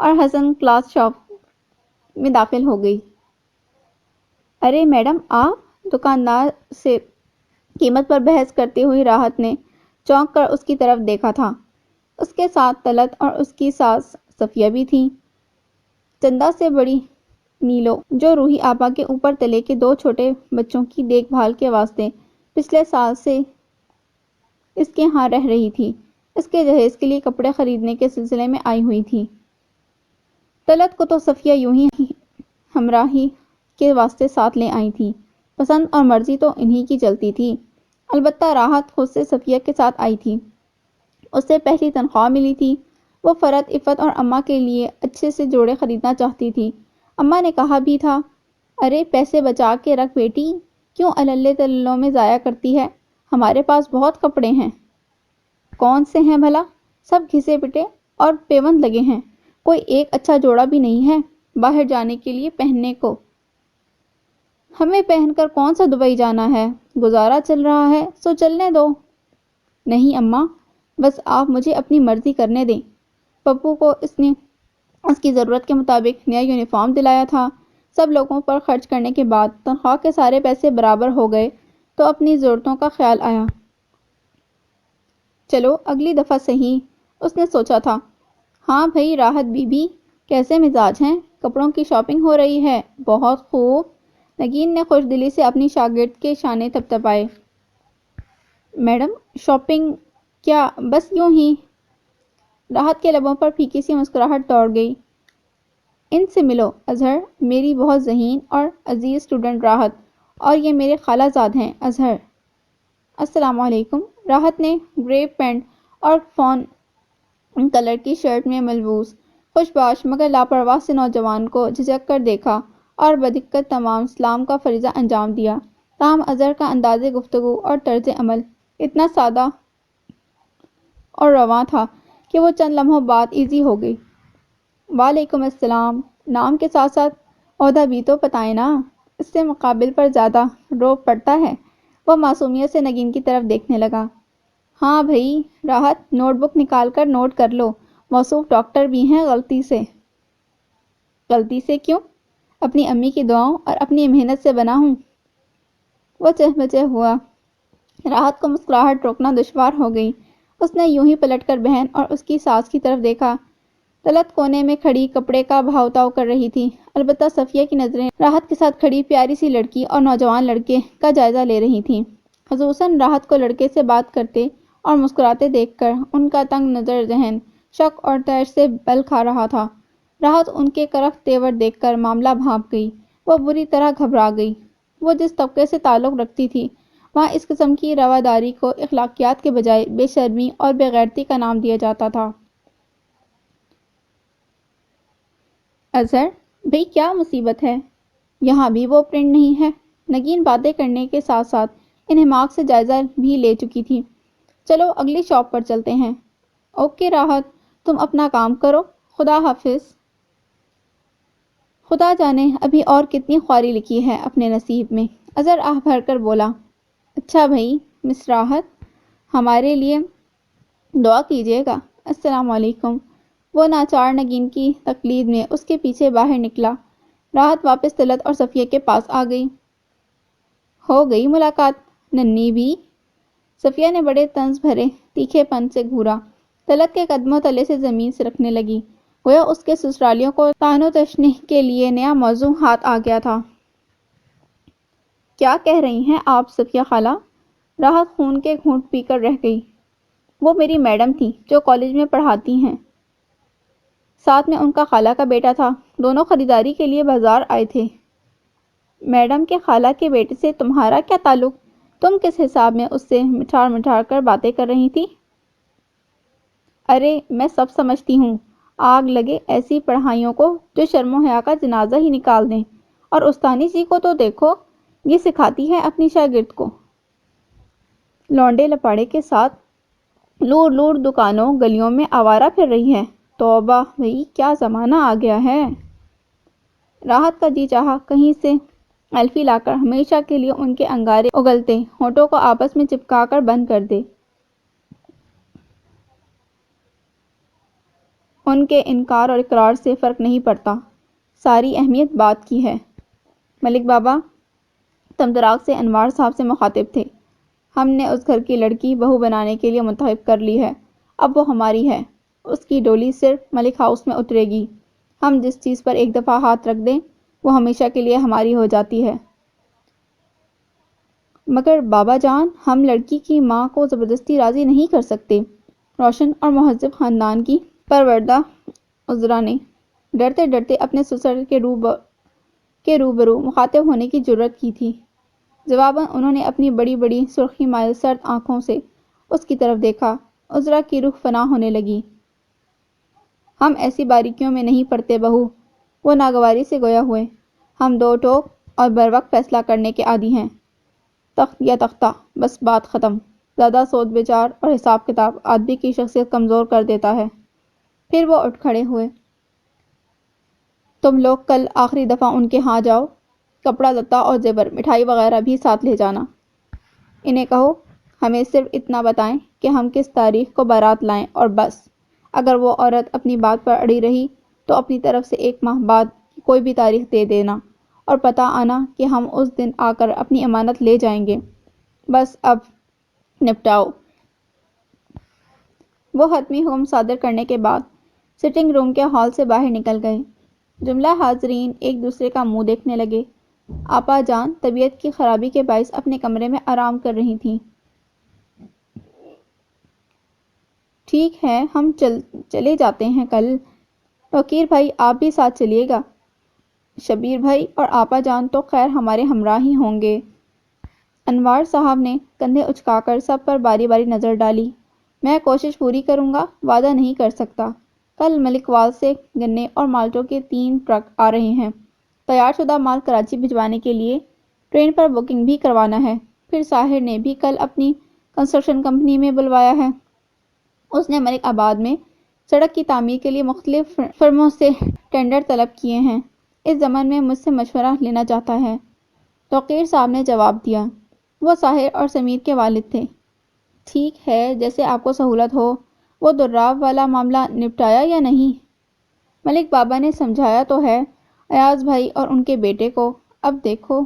اور حسن کلاتھ شاپ میں داخل ہو گئی۔ ارے میڈم آپ، دکاندار سے قیمت پر بحث کرتی ہوئی راحت نے چونک کر اس کی طرف دیکھا تھا۔ اس کے ساتھ طلعت اور اس کی ساس صفیہ بھی تھیں۔ چندہ سے بڑی نیلو، جو روحی آپا کے اوپر تلے کے دو چھوٹے بچوں کی دیکھ بھال کے واسطے پچھلے سال سے اس کے ہاں رہ رہی تھی، اس کے جہیز کے لیے کپڑے خریدنے کے سلسلے میں آئی ہوئی تھی۔ طلعت کو تو صفیہ یوں ہی ہمراہی کے واسطے ساتھ لے آئی تھی، پسند اور مرضی تو انہی کی چلتی تھی۔ البتہ راحت خود سے صفیہ کے ساتھ آئی تھی۔ اسے پہلی تنخواہ ملی تھی۔ وہ فرحت، عفت اور اماں کے لیے اچھے سے جوڑے خریدنا چاہتی تھی۔ اماں نے کہا بھی تھا، ارے پیسے بچا کے رکھ بیٹی، کیوں اللے تلوں میں ضائع کرتی ہے، ہمارے پاس بہت کپڑے ہیں۔ کون سے ہیں بھلا؟ سب گھسے پٹے اور پیوند لگے ہیں، کوئی ایک اچھا جوڑا بھی نہیں ہے باہر جانے کے لیے پہننے کو۔ ہمیں پہن کر کون سا دبئی جانا ہے، گزارا چل رہا ہے سو چلنے دو۔ نہیں اماں، بس آپ مجھے اپنی مرضی کرنے دیں۔ پپو کو اس نے اس کی ضرورت کے مطابق نیا یونیفارم دلایا تھا۔ سب لوگوں پر خرچ کرنے کے بعد تنخواہ کے سارے پیسے برابر ہو گئے تو اپنی ضرورتوں کا خیال آیا۔ چلو اگلی دفعہ صحیح، اس نے سوچا تھا۔ ہاں بھئی راحت بی بی، کیسے مزاج ہیں؟ کپڑوں کی شاپنگ ہو رہی ہے، بہت خوب۔ نگین نے خوش دلی سے اپنی شاگرد کے شانے تھپتھپائے۔ میڈم شاپنگ کیا، بس یوں ہی۔ راحت کے لبوں پر پھیکی سی مسکراہٹ دوڑ گئی۔ ان سے ملو اظہر، میری بہت ذہین اور عزیز اسٹوڈنٹ راحت، اور یہ میرے خالہ زاد ہیں اظہر۔ السلام علیکم۔ راحت نے گرے پینٹ اور فون کلر کی شرٹ میں ملبوس خوش باش مگر لاپرواہ سے نوجوان کو جھجک کر دیکھا اور بدقت تمام سلام کا فریضہ انجام دیا۔ تاہم اظہر کا انداز گفتگو اور طرز عمل اتنا سادہ اور رواں تھا کہ وہ چند لمحوں بعد ایزی ہو گئی۔ وعلیکم السلام، نام کے ساتھ ساتھ عہدہ بھی تو بتائیں نا، اس سے مقابل پر زیادہ روب پڑتا ہے۔ وہ معصومیت سے نگین کی طرف دیکھنے لگا۔ ہاں بھئی راحت، نوٹ بک نکال کر نوٹ کر لو، موصوف ڈاکٹر بھی ہیں غلطی سے۔ غلطی سے کیوں؟ اپنی امی کی دعاؤں اور اپنی محنت سے بنا ہوں۔ وہ چہمچہ ہوا۔ راحت کو مسکراہٹ روکنا دشوار ہو گئی۔ اس نے یوں ہی پلٹ کر بہن اور اس کی ساس کی طرف دیکھا۔ طلعت کونے میں کھڑی کپڑے کا بھاؤ تاؤ کر رہی تھی، البتہ صفیہ کی نظریں راحت کے ساتھ کھڑی پیاری سی لڑکی اور نوجوان لڑکے کا جائزہ لے رہی تھیں۔ خصوصاً راحت کو لڑکے سے بات کرتے اور مسکراتے دیکھ کر ان کا تنگ نظر ذہن شک اور طیش سے بل کھا رہا تھا۔ راحت ان کے کرخت تیور دیکھ کر معاملہ بھانپ گئی۔ وہ بری طرح گھبرا گئی۔ وہ جس طبقے سے تعلق رکھتی تھی وہاں اس قسم کی رواداری کو اخلاقیات کے بجائے بے شرمی اور بے غیرتی کا نام دیا جاتا تھا۔ اظہر بھئی کیا مصیبت ہے؟ یہاں بھی وہ پرنٹ نہیں ہے۔ نگین باتیں کرنے کے ساتھ ساتھ انہماک سے جائزہ بھی لے چکی تھی۔ چلو اگلی شاپ پر چلتے ہیں۔ اوکے راحت، تم اپنا کام کرو، خدا حافظ۔ خدا جانے ابھی اور کتنی خواری لکھی ہے اپنے نصیب میں، اظہر آہ بھر کر بولا۔ اچھا بھئی مس راحت، ہمارے لیے دعا کیجیے گا۔ السلام علیکم۔ وہ ناچار نگین کی تقلید میں اس کے پیچھے باہر نکلا۔ راحت واپس طلعت اور صفیہ کے پاس آ گئی۔ ہو گئی ملاقات ننھی بھی؟ صفیہ نے بڑے طنز بھرے تیکھے پن سے گھورا۔ طلعت کے قدموں تلے سے زمین سرکنے لگی، گویا اس کے سسرالیوں کو طعن و تشنیع کے لیے نیا موضوع ہاتھ آ گیا تھا۔ کیا کہہ رہی ہیں آپ صفیہ خالہ؟ راحت خون کے گھونٹ پی کر رہ گئی۔ وہ میری میڈم تھیں جو کالج میں پڑھاتی ہیں، ساتھ میں ان کا خالہ کا بیٹا تھا، دونوں خریداری کے لیے بازار آئے تھے۔ میڈم کے خالہ کے بیٹے سے تمہارا کیا تعلق؟ تم کس حساب میں اس سے مٹھار مٹھار کر باتیں کر رہی تھی؟ ارے میں سب سمجھتی ہوں، آگ لگے ایسی پڑھائیوں کو جو شرم و حیا کا جنازہ ہی نکال دیں، اور استانی جی کو تو دیکھو، یہ سکھاتی ہے اپنی شاگرد کو۔ لونڈے لپاڑے کے ساتھ لور لور دکانوں گلیوں میں آوارہ پھر رہی ہے۔ توبہ بھئی کیا زمانہ آ گیا ہے۔ راحت کا جی چاہا کہیں سے ایلفی لا کر ہمیشہ کے لیے ان کے انگارے اگلتے ہونٹوں کو آپس میں چپکا کر بند کر دے۔ ان کے انکار اور اقرار سے فرق نہیں پڑتا، ساری اہمیت بات کی ہے۔ ملک بابا طمطراق سے انوار صاحب سے مخاطب تھے۔ ہم نے اس گھر کی لڑکی بہو بنانے کے لیے منتخب کر لی ہے، اب وہ ہماری ہے۔ اس کی ڈولی صرف ملک ہاؤس میں اترے گی۔ ہم جس چیز پر ایک دفعہ ہاتھ رکھ دیں وہ ہمیشہ کے لیے ہماری ہو جاتی ہے۔ مگر بابا جان، ہم لڑکی کی ماں کو زبردستی راضی نہیں کر سکتے۔ روشن اور مہذب خاندان کی پروردہ عذرا نے ڈرتے ڈرتے اپنے سسر کے روبرو مخاطب ہونے کی جرات کی تھی۔ جواباً انہوں نے اپنی بڑی بڑی سرخی مائل سرد آنکھوں سے اس کی طرف دیکھا۔ عذرا کی روح فنا ہونے لگی۔ ہم ایسی باریکیوں میں نہیں پڑتے بہو، وہ ناگواری سے گویا ہوئے۔ ہم دو ٹوک اور بروقت فیصلہ کرنے کے عادی ہیں۔ تخت یا تختہ، بس بات ختم۔ زیادہ سوچ بچار اور حساب کتاب آدمی کی شخصیت کمزور کر دیتا ہے۔ پھر وہ اٹھ کھڑے ہوئے۔ تم لوگ کل آخری دفعہ ان کے ہاں جاؤ، کپڑا لتا اور زیور مٹھائی وغیرہ بھی ساتھ لے جانا۔ انہیں کہو ہمیں صرف اتنا بتائیں کہ ہم کس تاریخ کو بارات لائیں اور بس۔ اگر وہ عورت اپنی بات پر اڑی رہی تو اپنی طرف سے 1 ماہ بعد کی کوئی بھی تاریخ دے دینا اور پتہ آنا کہ ہم اس دن آ کر اپنی امانت لے جائیں گے۔ بس اب نپٹاؤ۔ وہ حتمی حکم صادر کرنے کے بعد سٹنگ روم کے ہال سے باہر نکل گئے۔ جملہ حاضرین ایک دوسرے کا منہ دیکھنے لگے۔ آپا جان طبیعت کی خرابی کے باعث اپنے کمرے میں آرام کر رہی تھیں۔ ٹھیک ہے ہم چلے جاتے ہیں کل۔ توقیر بھائی آپ بھی ساتھ چلیے گا؟ شبیر بھائی اور آپا جان تو خیر ہمارے ہمراہ ہی ہوں گے۔ انوار صاحب نے کندھے اچکا کر سب پر باری باری نظر ڈالی۔ میں کوشش پوری کروں گا، وعدہ نہیں کر سکتا۔ کل ملک وال سے گنے اور مالٹوں کے 3 ٹرک آ رہے ہیں۔ تیار شدہ مال کراچی بھجوانے کے لیے ٹرین پر بکنگ بھی کروانا ہے۔ پھر ساحر نے بھی کل اپنی کنسٹرکشن کمپنی میں بلوایا ہے۔ اس نے ملک آباد میں سڑک کی تعمیر کے لیے مختلف فرموں سے ٹینڈر طلب کیے ہیں۔ اس ضمن میں مجھ سے مشورہ لینا چاہتا ہے۔ توقیر صاحب نے جواب دیا۔ وہ ساحر اور سمیر کے والد تھے۔ ٹھیک ہے جیسے آپ کو سہولت ہو۔ وہ دراب والا معاملہ نپٹایا یا نہیں؟ ملک بابا نے سمجھایا تو ہے ایاز بھائی اور ان کے بیٹے کو، اب دیکھو۔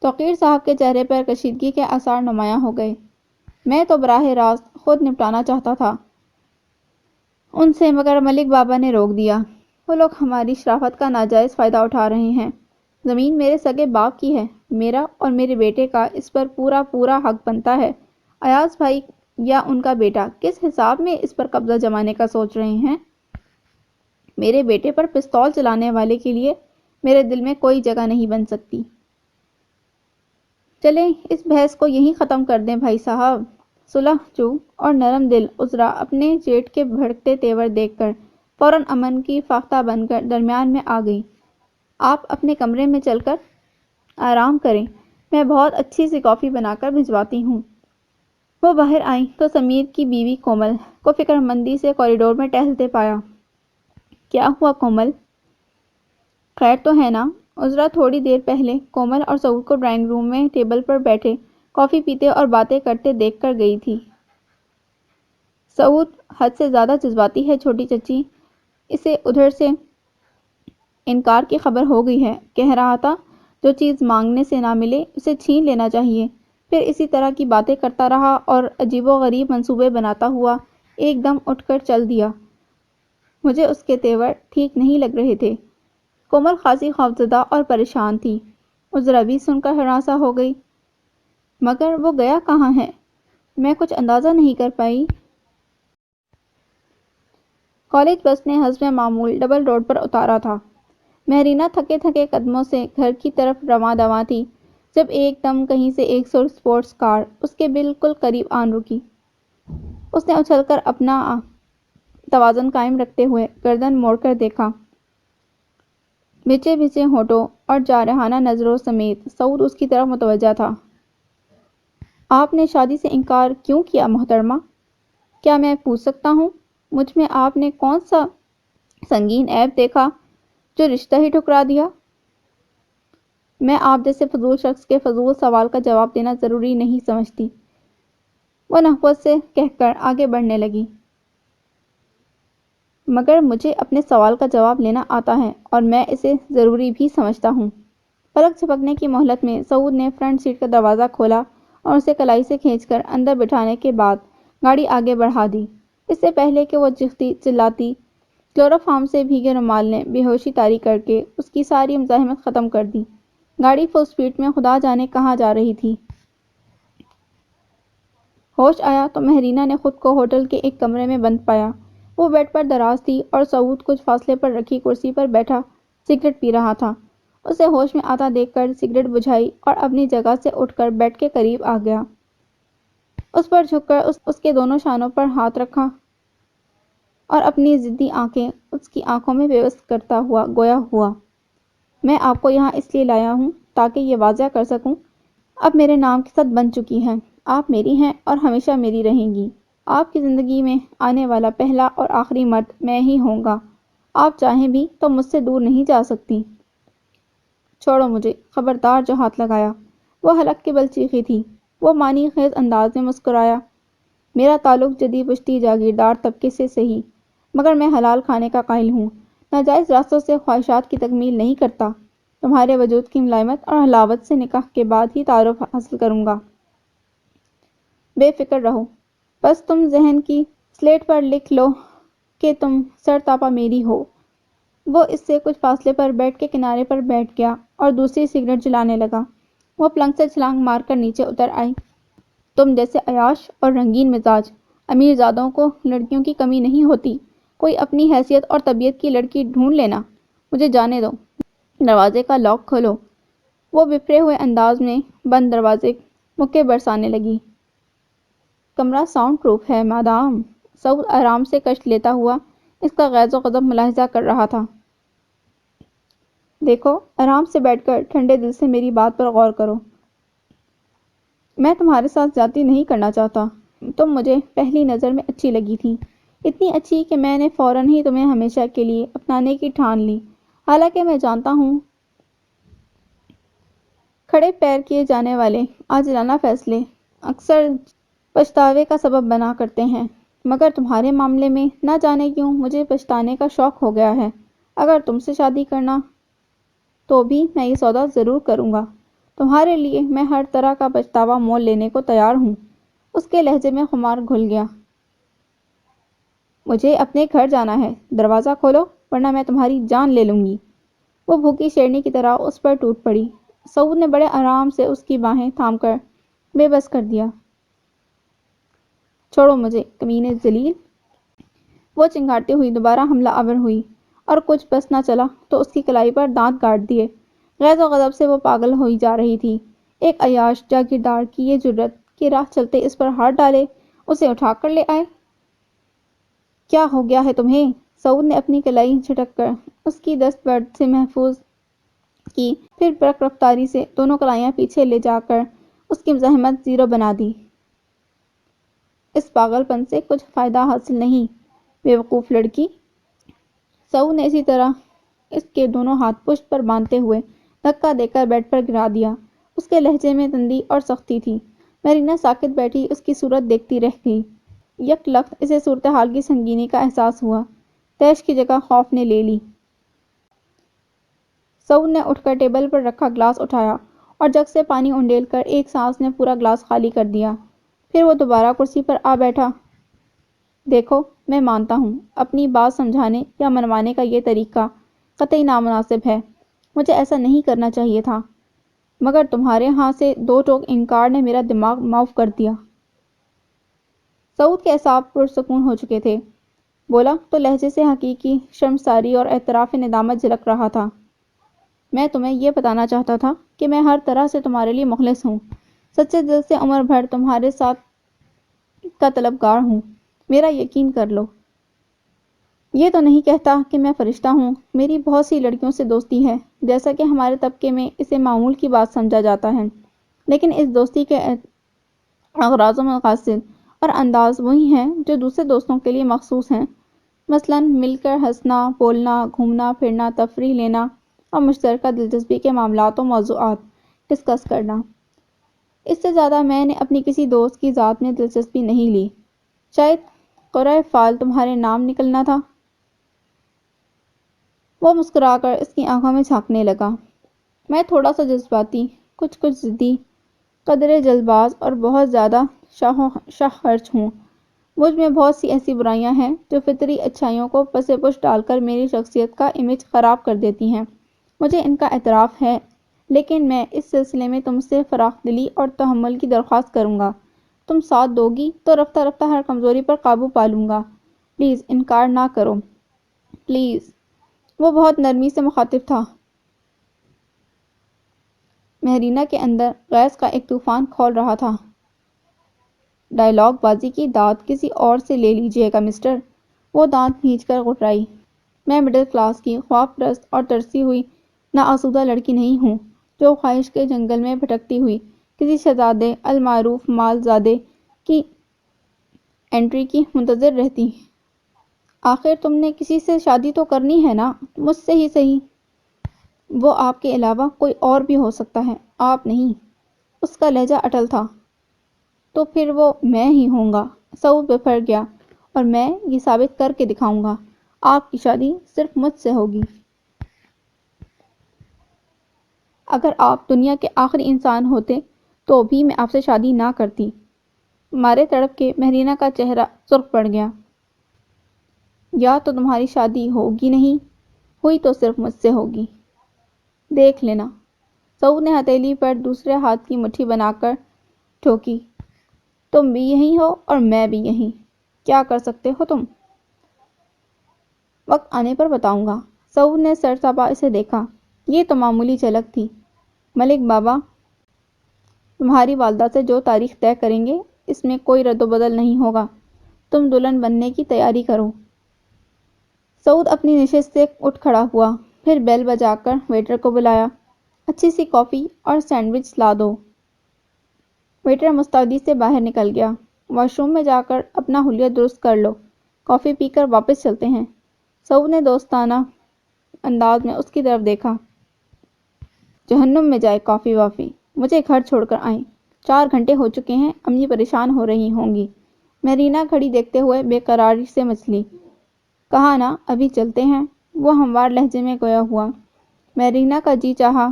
توقیر صاحب کے چہرے پر کشیدگی کے آثار نمایاں ہو گئے۔ میں تو براہ راست خود نپٹانا چاہتا تھا ان سے، مگر ملک بابا نے روک دیا۔ وہ لوگ ہماری شرافت کا ناجائز فائدہ اٹھا رہے ہیں۔ زمین میرے سگے باپ کی ہے، میرا اور میرے بیٹے کا اس پر پورا حق بنتا ہے۔ ایاز بھائی یا ان کا بیٹا کس حساب میں اس پر قبضہ جمانے کا سوچ رہے ہیں؟ میرے بیٹے پر پستول چلانے والے کے لیے میرے دل میں کوئی جگہ نہیں بن سکتی۔ چلیں اس بحث کو یہیں ختم کر دیں بھائی صاحب۔ صلح جو اور نرم دل عذرا اپنے جیٹ کے بھڑکتے تیور دیکھ کر فوراً امن کی فاختہ بن کر درمیان میں آ گئی۔ آپ اپنے کمرے میں چل کر آرام کریں، میں بہت اچھی سی کافی بنا کر بھجواتی ہوں۔ وہ باہر آئیں تو سمیر کی بیوی کومل کو فکر مندی سے کوریڈور میں ٹہلتے پایا۔ کیا ہوا کومل؟ خیر تو ہے نا؟ عذرا تھوڑی دیر پہلے کومل اور سعود کو ڈرائنگ روم میں ٹیبل پر بیٹھے کافی پیتے اور باتیں کرتے دیکھ کر گئی تھی۔ سعود حد سے زیادہ جذباتی ہے چھوٹی چچی، اسے ادھر سے انکار کی خبر ہو گئی ہے، کہہ رہا تھا جو چیز مانگنے سے نہ ملے اسے چھین لینا چاہیے۔ پھر اسی طرح کی باتیں کرتا رہا اور عجیب و غریب منصوبے بناتا ہوا ایک دم اٹھ کر چل دیا۔ مجھے اس کے تیور ٹھیک نہیں لگ رہے تھے۔ کومل خاصی خوفزدہ اور پریشان تھی۔ عذرا بھی سن کر ہراساں ہو گئی۔ مگر وہ گیا کہاں ہے؟ میں کچھ اندازہ نہیں کر پائی۔ کالج بس نے حسب معمول ڈبل روڈ پر اتارا تھا۔ مہرینہ تھکے تھکے قدموں سے گھر کی طرف رواں دواں تھی جب ایک دم کہیں سے ایک سرخ سپورٹس کار اس کے بالکل قریب آن رکی۔ اس نے اچھل کر اپنا توازن قائم رکھتے ہوئے گردن موڑ کر دیکھا۔ بھچے بھچے ہونٹوں اور جارحانہ نظروں سمیت سعود اس کی طرف متوجہ تھا۔ آپ نے شادی سے انکار کیوں کیا محترمہ؟ کیا میں پوچھ سکتا ہوں؟ مجھ میں آپ نے کون سا سنگین عیب دیکھا جو رشتہ ہی ٹھکرا دیا؟ میں آپ جیسے فضول شخص کے فضول سوال کا جواب دینا ضروری نہیں سمجھتی، وہ نخوت سے کہہ کر آگے بڑھنے لگی۔ مگر مجھے اپنے سوال کا جواب لینا آتا ہے اور میں اسے ضروری بھی سمجھتا ہوں۔ پلک جھپکنے کی مہلت میں سعود نے فرنٹ سیٹ کا دروازہ کھولا اور اسے کلائی سے کھینچ کر اندر بٹھانے کے بعد گاڑی آگے بڑھا دی۔ اس سے پہلے کہ وہ چیختی چلاتی، کلوروفارم سے بھیگے رومال نے بے ہوشی طاری کر کے اس کی ساری مزاحمت ختم کر دی۔ گاڑی فل سپیڈ میں خدا جانے کہاں جا رہی تھی۔ ہوش آیا تو مہرینہ نے خود کو ہوٹل کے ایک کمرے میں بند پایا۔ وہ بیڈ پر دراز تھی اور سعود کچھ فاصلے پر رکھی کرسی پر بیٹھا سگریٹ پی رہا تھا۔ اسے ہوش میں آتا دیکھ کر سگریٹ بجھائی اور اپنی جگہ سے اٹھ کر بیڈ کے قریب آ گیا۔ اس پر جھک کر اس کے دونوں شانوں پر ہاتھ رکھا اور اپنی ضدی آنکھیں اس کی آنکھوں میں بے بس کرتا ہوا گویا ہوا، میں آپ کو یہاں اس لیے لایا ہوں تاکہ یہ واضح کر سکوں، اب میرے نام کے ساتھ بن چکی ہیں، آپ میری ہیں اور ہمیشہ میری رہیں گی۔ آپ کی زندگی میں آنے والا پہلا اور آخری مرد میں ہی ہوں گا۔ آپ چاہیں بھی تو مجھ سے دور نہیں جا سکتی۔ چھوڑو مجھے، خبردار جو ہاتھ لگایا۔ وہ حلق کے بل چیخی تھی۔ وہ معنی خیز انداز میں مسکرایا۔ میرا تعلق جدید پشتی جاگیردار طبقے سے صحیح، مگر میں حلال کھانے کا قائل ہوں، ناجائز راستوں سے خواہشات کی تکمیل نہیں کرتا۔ تمہارے وجود کی ملائمت اور حلاوت سے نکاح کے بعد ہی تعارف حاصل کروں گا۔ بے فکر رہو، بس تم ذہن کی سلیٹ پر لکھ لو کہ تم سرتاپا میری ہو۔ وہ اس سے کچھ فاصلے پر بیڈ کے کنارے پر بیٹھ گیا اور دوسری سگریٹ جلانے لگا۔ وہ پلنگ سے چھلانگ مار کر نیچے اتر آئی۔ تم جیسے عیاش اور رنگین مزاج امیر زادوں کو لڑکیوں کی کمی نہیں ہوتی، کوئی اپنی حیثیت اور طبیعت کی لڑکی ڈھونڈ لینا۔ مجھے جانے دو، دروازے کا لاک کھولو۔ وہ بفرے ہوئے انداز میں بند دروازے مکے برسانے لگی۔ کمرہ ساؤنڈ پروف ہے مادام۔ سعود آرام سے کشت لیتا ہوا اس کا غیظ و غضب ملاحظہ کر رہا تھا۔ دیکھو، آرام سے بیٹھ کر ٹھنڈے دل سے میری بات پر غور کرو۔ میں تمہارے ساتھ زیادتی نہیں کرنا چاہتا۔ تم مجھے پہلی نظر میں اچھی لگی تھی، اتنی اچھی کہ میں نے فوراً ہی تمہیں ہمیشہ کے لیے اپنانے کی ٹھان لی۔ حالانکہ میں جانتا ہوں کھڑے پیر کیے جانے والے عاجلانہ فیصلے اکثر پچھتاوے کا سبب بنا کرتے ہیں، مگر تمہارے معاملے میں نہ جانے کیوں مجھے پچھتانے کا شوق ہو گیا ہے۔ اگر تم سے شادی کرنا تو بھی میں یہ سودا ضرور کروں گا۔ تمہارے لیے میں ہر طرح کا پچھتاوا مول لینے کو تیار ہوں۔ اس کے لہجے میں خمار گھل گیا۔ مجھے اپنے گھر جانا ہے، دروازہ کھولو ورنہ میں تمہاری جان لے لوں گی۔ وہ بھوکی شیرنی کی طرح اس پر ٹوٹ پڑی۔ سعود نے بڑے آرام سے اس کی باہیں تھام کر بے بس کر دیا۔ چھوڑو مجھے، کمینے ذلیل۔ وہ چنگھاڑتی ہوئی دوبارہ حملہ آور ہوئی اور کچھ بس نہ چلا تو اس کی کلائی پر دانت گاڑ دیے۔ غیظ و غضب سے وہ پاگل ہوئی جا رہی تھی۔ ایک عیاش جاگیردار کی یہ جرأت کہ راہ چلتے اس پر ہاتھ ڈالے، اسے اٹھا کر لے آئے۔ کیا ہو گیا ہے تمہیں؟ سعود نے اپنی کلائی جھٹک کر اس کی دست برد سے محفوظ کی، پھر برق رفتاری سے دونوں کلائیاں پیچھے لے جا کر اس کی مزاحمت زیرو بنا دی۔ اس پاگل پن سے کچھ فائدہ حاصل نہیں، بے وقوف لڑکی۔ سعود نے اسی طرح اس کے دونوں ہاتھ پشت پر باندھتے ہوئے دھکا دے کر بیڈ پر گرا دیا۔ اس کے لہجے میں تندی اور سختی تھی۔ مرینا ساکت بیٹھی اس کی صورت دیکھتی رہ گئی۔ یک لخت اسے صورتحال کی سنگینی کا احساس ہوا۔ تیش کی جگہ خوف نے لے لی۔ سعود نے اٹھ کر ٹیبل پر رکھا گلاس اٹھایا اور جگ سے پانی انڈیل کر ایک سانس میں پورا گلاس خالی کر دیا۔ پھر وہ دوبارہ کرسی پر آ بیٹھا۔ دیکھو، میں مانتا ہوں اپنی بات سمجھانے یا منوانے کا یہ طریقہ قطعی نامناسب ہے، مجھے ایسا نہیں کرنا چاہیے تھا، مگر تمہارے ہاں سے دو ٹوک انکار نے میرا دماغ معاف کر دیا۔ سعود کے اعصاب پرسکون ہو چکے تھے۔ بولا تو لہجے سے حقیقی شرمساری اور اعتراف ندامت جھلک رہا تھا۔ میں تمہیں یہ بتانا چاہتا تھا کہ میں ہر طرح سے تمہارے لیے مخلص ہوں، سچے دل سے عمر بھر تمہارے ساتھ کا طلبگار ہوں، میرا یقین کر لو۔ یہ تو نہیں کہتا کہ میں فرشتہ ہوں، میری بہت سی لڑکیوں سے دوستی ہے، جیسا کہ ہمارے طبقے میں اسے معمول کی بات سمجھا جاتا ہے، لیکن اس دوستی کے اغراض و مقاصد اور انداز وہی ہیں جو دوسرے دوستوں کے لیے مخصوص ہیں، مثلاً مل کر ہنسنا، بولنا، گھومنا پھرنا، تفریح لینا اور مشترکہ دلچسپی کے معاملات و موضوعات ڈسکس کرنا۔ اس سے زیادہ میں نے اپنی کسی دوست کی ذات میں دلچسپی نہیں لی۔ شاید قرۂ فعل تمہارے نام نکلنا تھا۔ وہ مسکرا کر اس کی آنکھوں میں جھانکنے لگا۔ میں تھوڑا سا جذباتی، کچھ ضدی، قدرے جلد باز اور بہت زیادہ شاہ خرچ ہوں۔ مجھ میں بہت سی ایسی برائیاں ہیں جو فطری اچھائیوں کو پس پش ڈال کر میری شخصیت کا امیج خراب کر دیتی ہیں، مجھے ان کا اعتراف ہے، لیکن میں اس سلسلے میں تم سے فراخ دلی اور تحمل کی درخواست کروں گا۔ تم ساتھ دو گی تو رفتہ رفتہ ہر کمزوری پر قابو پا لوں گا۔ پلیز انکار نہ کرو، پلیز۔ وہ بہت نرمی سے مخاطب تھا۔ مہرینہ کے اندر غیظ کا ایک طوفان کھول رہا تھا۔ ڈائیلاگ بازی کی داد کسی اور سے لے لیجئے گا مسٹر، وہ دانت بھینچ کر گھٹرائی۔ میں مڈل کلاس کی خواب پرست اور ترسی ہوئی ناآسودہ لڑکی نہیں ہوں جو خواہش کے جنگل میں بھٹکتی ہوئی کسی شہزادے المعروف مال زادے کی انٹری کی منتظر رہتی۔ آخر تم نے کسی سے شادی تو کرنی ہے نا، مجھ سے ہی صحیح۔ وہ آپ کے علاوہ کوئی اور بھی ہو سکتا ہے، آپ نہیں۔ اس کا لہجہ اٹل تھا۔ تو پھر وہ میں ہی ہوں گا۔ سعود بفر گیا، اور میں یہ ثابت کر کے دکھاؤں گا، آپ کی شادی صرف مجھ سے ہوگی۔ اگر آپ دنیا کے آخری انسان ہوتے تو بھی میں آپ سے شادی نہ کرتی۔ مارے تڑپ کے مہرینہ کا چہرہ سرخ پڑ گیا۔ یا تو تمہاری شادی ہوگی نہیں، ہوئی تو صرف مجھ سے ہوگی، دیکھ لینا۔ سعود نے ہتھیلی پر دوسرے ہاتھ کی مٹھی بنا کر ٹھوکی۔ تم بھی یہیں ہو اور میں بھی یہیں، کیا کر سکتے ہو تم؟ وقت آنے پر بتاؤں گا۔ سعود نے سرسابہ اسے دیکھا۔ یہ تو معمولی جھلک تھی۔ ملک بابا تمہاری والدہ سے جو تاریخ طے کریں گے اس میں کوئی رد و بدل نہیں ہوگا، تم دلہن بننے کی تیاری کرو۔ سعود اپنی نشست سے اٹھ کھڑا ہوا، پھر بیل بجا کر ویٹر کو بلایا۔ اچھی سی کافی اور سینڈوچ لا دو۔ ویٹر مستعدی سے باہر نکل گیا۔ واش روم میں جا کر اپنا حلیہ درست کر لو، کافی پی کر واپس چلتے ہیں۔ سعود نے دوستانہ انداز میں اس کی طرف دیکھا۔ جہنم میں جائے کافی وافی، مجھے گھر چھوڑ کر آئیں، 4 گھنٹے ہو چکے ہیں، امی پریشان ہو رہی ہوں گی۔ مہرینہ گھڑی دیکھتے ہوئے بے قراری سے مچلی۔ کہا نا ابھی چلتے ہیں، وہ ہموار لہجے میں گویا ہوا۔ مہرینہ کا جی چاہا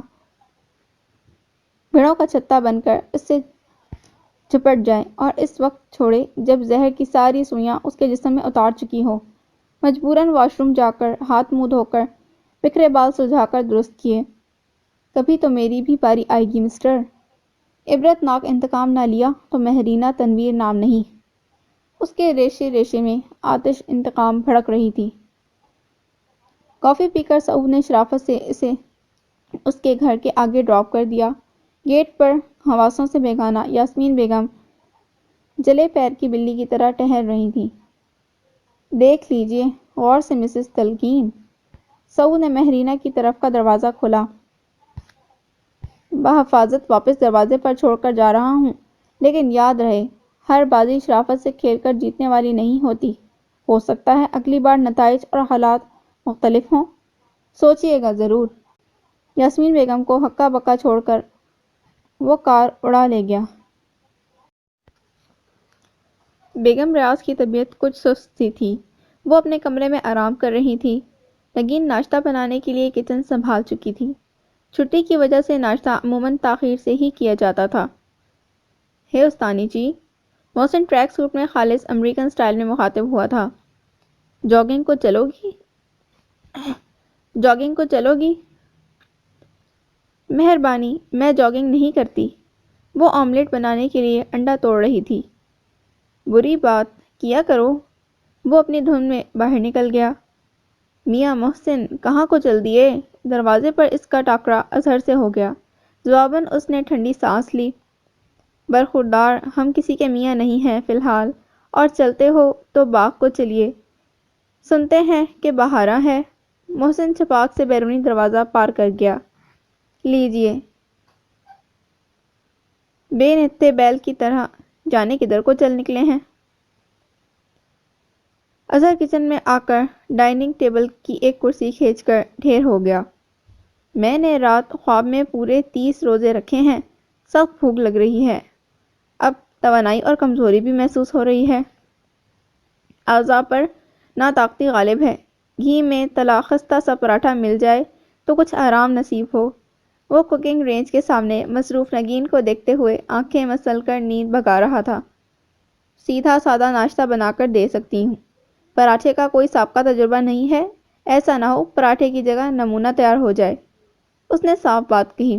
بھیڑوں کا چھتا بن کر اس سے جھپٹ جائے اور اس وقت چھوڑے جب زہر کی ساری سوئیاں اس کے جسم میں اتار چکی ہو۔ مجبوراً واش روم جا کر ہاتھ منہ دھو کر بکھرے بال سلجھا کر درست کیے۔ کبھی تو میری بھی باری آئے گی مسٹر۔ عبرت ناک انتقام نہ لیا تو مہرینہ تنویر نام نہیں۔ اس کے ریشے ریشے میں آتش انتقام بھڑک رہی تھی۔ کافی پی کر سعود نے شرافت سے اسے اس کے گھر کے آگے ڈراپ کر دیا۔ گیٹ پر حواسوں سے بیگانہ یاسمین بیگم جلے پیر کی بلی کی طرح ٹہل رہی تھی۔ دیکھ لیجئے غور سے مسز تلقین۔ سعود نے مہرینہ کی طرف کا دروازہ کھولا۔ بحفاظت واپس دروازے پر چھوڑ کر جا رہا ہوں، لیکن یاد رہے ہر بازی شرافت سے کھیل کر جیتنے والی نہیں ہوتی۔ ہو سکتا ہے اگلی بار نتائج اور حالات مختلف ہوں، سوچئے گا ضرور۔ یاسمین بیگم کو ہکا بکا چھوڑ کر وہ کار اڑا لے گیا۔ بیگم ریاض کی طبیعت کچھ سست سی تھی۔ وہ اپنے کمرے میں آرام کر رہی تھی۔ نگین ناشتہ بنانے کے لیے کچن سنبھال چکی تھی۔ چھٹی کی وجہ سے ناشتہ عموماً تاخیر سے ہی کیا جاتا تھا۔ ہے استانی جی، محسن ٹریک سوٹ میں خالص امریکن سٹائل میں مخاطب ہوا تھا۔ جاگنگ کو چلو گی؟ جاگنگ کو چلو گی؟ مہربانی، میں جاگنگ نہیں کرتی۔ وہ آملیٹ بنانے کے لیے انڈا توڑ رہی تھی۔ بری بات، کیا کرو۔ وہ اپنی دھن میں باہر نکل گیا۔ میاں محسن کہاں کو چل دیے؟ دروازے پر اس کا ٹاکرا اظہر سے ہو گیا۔ جواباً اس نے ٹھنڈی سانس لی۔ برخوردار، ہم کسی کے میاں نہیں ہیں فی الحال، اور چلتے ہو تو باغ کو چلیے، سنتے ہیں کہ بہارا ہے۔ محسن چھپاک سے بیرونی دروازہ پار کر گیا۔ لیجئے۔ بے نہتے بیل کی طرح جانے کدھر کو چل نکلے ہیں؟ اظہر کچن میں آ کر ڈائننگ ٹیبل کی ایک کرسی کھینچ کر ڈھیر ہو گیا۔ میں نے رات خواب میں پورے 30 روزے رکھے ہیں، سخت بھوک لگ رہی ہے، اب توانائی اور کمزوری بھی محسوس ہو رہی ہے، اعضاء پر ناطاقتی غالب ہے، گھی میں تلا خستہ سا پراٹھا مل جائے تو کچھ آرام نصیب ہو۔ وہ کوکنگ رینج کے سامنے مصروف نگین کو دیکھتے ہوئے آنکھیں مسل کر نیند بھگا رہا تھا۔ سیدھا سادہ ناشتہ بنا کر دے سکتی ہوں، پراٹھے کا کوئی سابقہ تجربہ نہیں ہے، ایسا نہ ہو پراٹھے کی جگہ نمونہ تیار ہو جائے۔ اس نے صاف بات کہی۔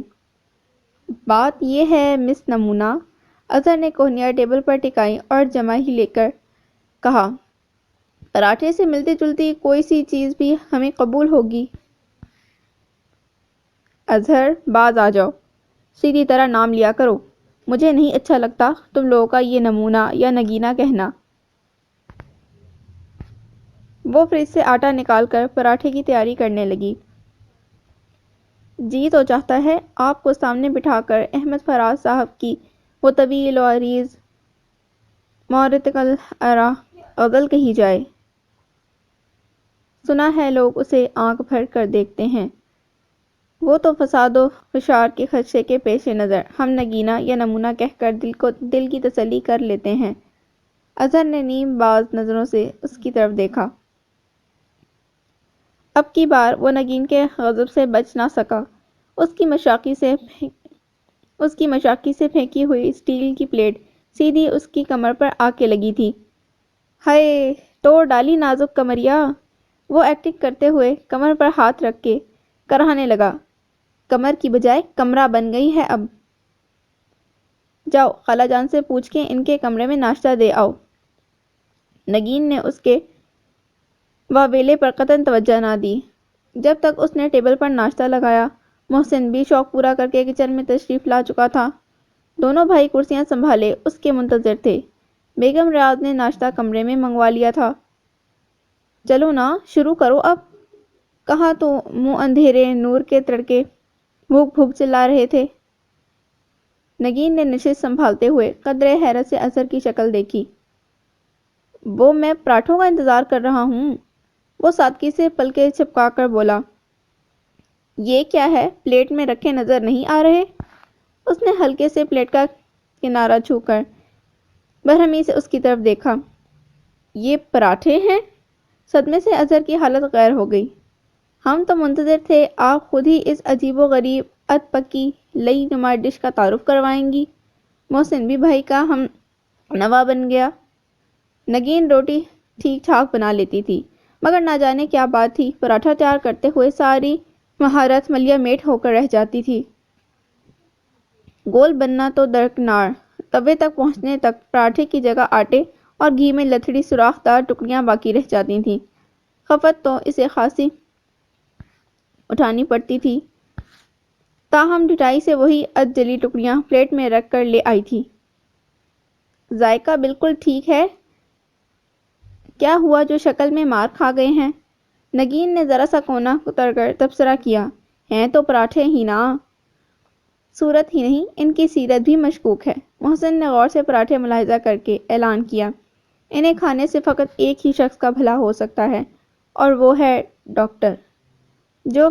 بات یہ ہے مس نمونہ، اظہر نے کوہنیاں ٹیبل پر ٹکائی اور جمع ہی لے کر کہا، پراٹھے سے ملتی جلتی کوئی سی چیز بھی ہمیں قبول ہوگی۔ اظہر، باز آ جاؤ۔ سیدھی طرح نام لیا کرو، مجھے نہیں اچھا لگتا تم لوگوں کا یہ نمونہ یا نگینہ کہنا۔ وہ فریج سے آٹا نکال کر پراٹھے کی تیاری کرنے لگی۔ جی تو چاہتا ہے آپ کو سامنے بٹھا کر احمد فراز صاحب کی وہ طویل و عریض مورتکل غزل کہی جائے۔ سنا ہے لوگ اسے آنکھ بھر کر دیکھتے ہیں۔ وہ تو فساد و فشار کے خدشے کے پیش نظر ہم نگینہ یا نمونہ کہہ کر دل کی تسلی کر لیتے ہیں۔ اظہر نے نیم باز نظروں سے اس کی طرف دیکھا۔ اب کی بار وہ نگین کے غضب سے بچ نہ سکا۔ اس کی مشاقی سے پھینکی ہوئی اسٹیل کی پلیٹ سیدھی اس کی کمر پر آ کے لگی تھی۔ ہائے، توڑ ڈالی نازک کمریا! وہ ایکٹنگ کرتے ہوئے کمر پر ہاتھ رکھ کے کراہنے لگا۔ کمر کی بجائے کمرہ بن گئی ہے اب۔ جاؤ خالہ جان سے پوچھ کے ان کے کمرے میں ناشتہ دے آؤ۔ نگین نے اس کے واویلے پر قطعاً توجہ نہ دی۔ جب تک اس نے ٹیبل پر ناشتہ لگایا، محسن بھی شوق پورا کر کے کچن میں تشریف لا چکا تھا۔ دونوں بھائی کرسیاں سنبھالے اس کے منتظر تھے۔ بیگم ریاض نے ناشتہ کمرے میں منگوا لیا تھا۔ چلو نا، شروع کرو اب، کہاں تو منہ اندھیرے نور کے تڑکے بھوک بھوک چلا رہے تھے۔ نگین نے نشست سنبھالتے ہوئے قدرے حیرت سے اظہر کی شکل دیکھی۔ وہ میں پراٹھوں کا انتظار کر رہا ہوں۔ وہ سادگی سے پلکیں چھپکا کر بولا۔ یہ کیا ہے، پلیٹ میں رکھے نظر نہیں آ رہے؟ اس نے ہلکے سے پلیٹ کا کنارہ چھو کر برہمی سے اس کی طرف دیکھا۔ یہ پراٹھے ہیں؟ صدمے سے اظہر کی حالت غیر ہو گئی۔ ہم تو منتظر تھے آپ خود ہی اس عجیب و غریب اد پکی لئی نما ڈش کا تعارف کروائیں گی۔ محسن بھی بھائی کا ہم نوا بن گیا۔ نگین روٹی ٹھیک ٹھاک بنا لیتی تھی، مگر نہ جانے کیا بات تھی، پراٹھا تیار کرتے ہوئے ساری مہارت ملیا میٹ ہو کر رہ جاتی تھی۔ گول بننا تو درکنار، توے تک پہنچنے تک پراٹھے کی جگہ آٹے اور گھی میں لتھڑی سوراخ دار ٹکڑیاں باقی رہ جاتی تھیں۔ خفت تو اسے خاصی اٹھانی پڑتی تھی، تاہم ڈٹائی سے وہی اد جلی ٹکڑیاں پلیٹ میں رکھ کر لے آئی تھی۔ ذائقہ بالکل ٹھیک ہے، کیا ہوا جو شکل میں مار کھا گئے ہیں؟ نگین نے ذرا سا کونا اتر کر تبصرہ کیا۔ ہیں تو پراٹھے ہی نا، صورت ہی نہیں ان کی سیرت بھی مشکوک ہے۔ محسن نے غور سے پراٹھے ملاحظہ کر کے اعلان کیا۔ انہیں کھانے سے فقط ایک ہی شخص کا بھلا ہو سکتا ہے، اور وہ ہے ڈاکٹر، جو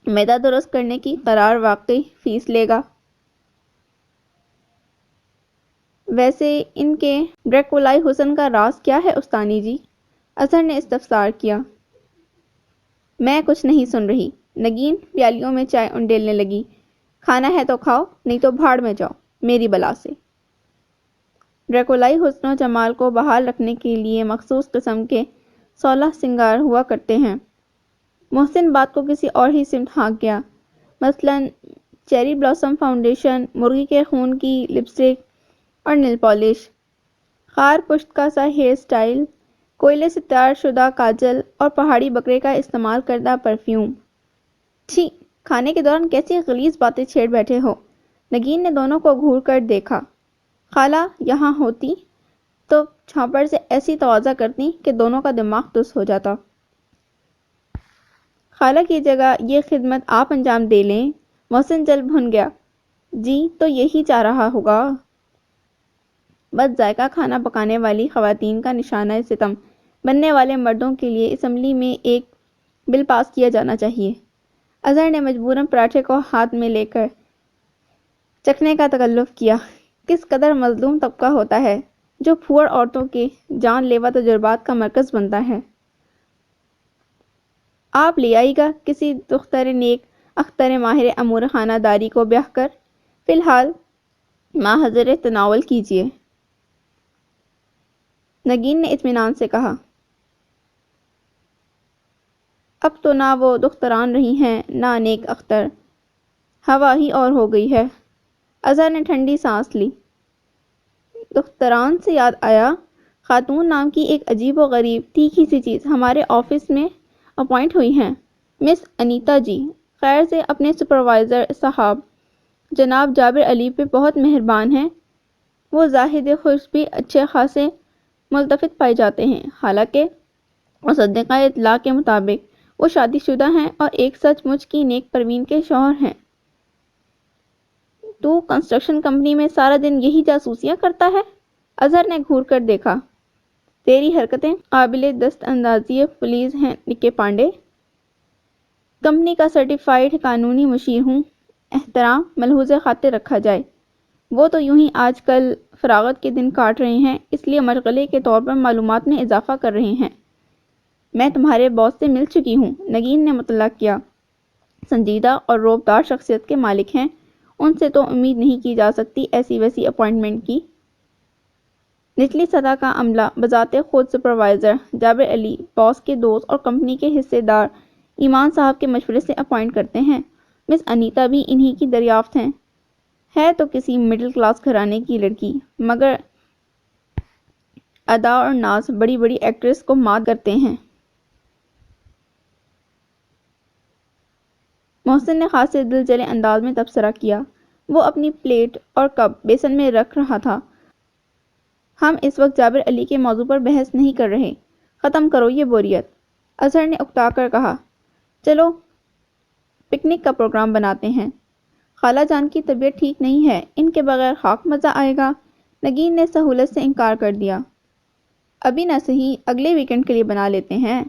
معدہ درست کرنے کی قرار واقعی فیس لے گا۔ ویسے ان کے ڈریکولائی حسن کا راز کیا ہے استانی جی؟ اظہر نے استفسار کیا۔ میں کچھ نہیں سن رہی۔ نگین پیالیوں میں چائے انڈیلنے لگی۔ کھانا ہے تو کھاؤ، نہیں تو بھاڑ میں جاؤ میری بلا سے۔ ڈریکولائی حسن و جمال کو بحال رکھنے کے لیے مخصوص قسم کے 16 سنگار ہوا کرتے ہیں۔ محسن بات کو کسی اور ہی سمت ہانک گیا۔ مثلاً چیری بلاسم فاؤنڈیشن، مرغی کے خون کی لپسٹک اور نیل پالش، خار پشت کا سا ہیئر سٹائل، کوئلے سے تیار شدہ کاجل اور پہاڑی بکرے کا استعمال کردہ پرفیوم۔ چھی، کھانے کے دوران کیسی غلیظ باتیں چھیڑ بیٹھے ہو۔ نگین نے دونوں کو گھور کر دیکھا۔ خالہ یہاں ہوتی تو چھاپڑ سے ایسی تواضع کرتی کہ دونوں کا دماغ دست ہو جاتا۔ خالہ کی جگہ یہ خدمت آپ انجام دے لیں۔ محسن جل بھن گیا۔ جی تو یہی چاہ رہا ہوگا۔ بد ذائقہ کھانا پکانے والی خواتین کا نشانہ ستم بننے والے مردوں کے لیے اسمبلی میں ایک بل پاس کیا جانا چاہیے۔ اظہر نے مجبوراً پراٹھے کو ہاتھ میں لے کر چکھنے کا تکلف کیا۔ کس قدر مظلوم طبقہ ہوتا ہے جو پھوڑ عورتوں کے جان لیوا تجربات کا مرکز بنتا ہے۔ آپ لے آئیے گا کسی دختر نیک اختر ماہر امور خانہ داری کو بیاہ کر، فی الحال ماحضر تناول کیجیے۔ نگین نے اطمینان سے کہا۔ اب تو نہ وہ دختران رہی ہیں نہ نیک اختر، ہوا ہی اور ہو گئی ہے۔ اظہر نے ٹھنڈی سانس لی۔ دختران سے یاد آیا، خاتون نام کی ایک عجیب و غریب تیکھی سی چیز ہمارے آفس میں اپوائنٹ ہوئی ہیں، مس انیتا جی۔ خیر سے اپنے سپروائزر صاحب جناب جابر علی پہ بہت مہربان ہیں، وہ زاہد خوش بھی اچھے خاصے ملتفت پائے جاتے ہیں، حالانکہ مصدقہ اطلاع کے مطابق وہ شادی شدہ ہیں اور ایک سچ مچ کی نیک پروین کے شوہر ہیں۔ تو کنسٹرکشن کمپنی میں سارا دن یہی جاسوسیاں کرتا ہے؟ اظہر نے گھور کر دیکھا۔ تیری حرکتیں قابل دست اندازی پلیز ہیں نکے پانڈے۔ کمپنی کا سرٹیفائیڈ قانونی مشیر ہوں، احترام ملحوظ خاطر رکھا جائے۔ وہ تو یوں ہی آج کل فراغت کے دن کاٹ رہے ہیں، اس لیے مشغلے کے طور پر معلومات میں اضافہ کر رہے ہیں۔ میں تمہارے باس سے مل چکی ہوں، نگین نے مطلع کیا۔ سنجیدہ اور رعبدار شخصیت کے مالک ہیں، ان سے تو امید نہیں کی جا سکتی ایسی ویسی اپوائنٹمنٹ کی۔ نچلی سطح کا عملہ بذات خود سپروائزر جابر علی، باس کے دوست اور کمپنی کے حصے دار ایمان صاحب کے مشورے سے اپوائنٹ کرتے ہیں۔ مس انیتا بھی انہی کی دریافت ہیں۔ ہے تو کسی مڈل کلاس گھرانے کی لڑکی، مگر ادا اور ناز بڑی بڑی ایکٹریس کو مات کرتے ہیں۔ محسن نے خاصے دل جلے انداز میں تبصرہ کیا۔ وہ اپنی پلیٹ اور کپ بیسن میں رکھ رہا تھا۔ ہم اس وقت جابر علی کے موضوع پر بحث نہیں کر رہے، ختم کرو یہ بوریت، اظہر نے اکتا کر کہا۔ چلو پکنک کا پروگرام بناتے ہیں، خالہ جان کی طبیعت ٹھیک نہیں ہے، ان کے بغیر خاک مزہ آئے گا۔ نگین نے سہولت سے انکار کر دیا۔ ابھی نہ صحیح، اگلے ویکنڈ کے لیے بنا لیتے ہیں،